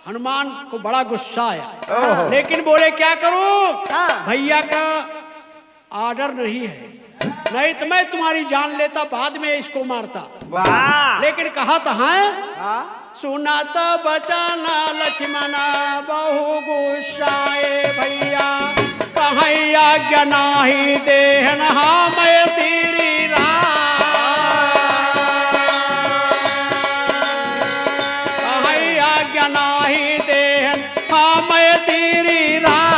हनुमान को बड़ा गुस्सा आया, लेकिन बोले क्या करूं, भैया का आर्डर नहीं है, नहीं तो मैं तुम्हारी जान लेता, बाद में इसको मारता। लेकिन कहा था सुना तो बचाना लक्ष्मणा बहु गुस्साए भैया, कहीं आज्ञा नाही देहन मैं श्री राम, कहीं आज्ञा नाही देहन मैं श्री राम।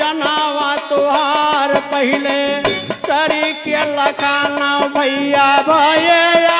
अंगनावा तुहार पहले सरी के लखाना भैया भैया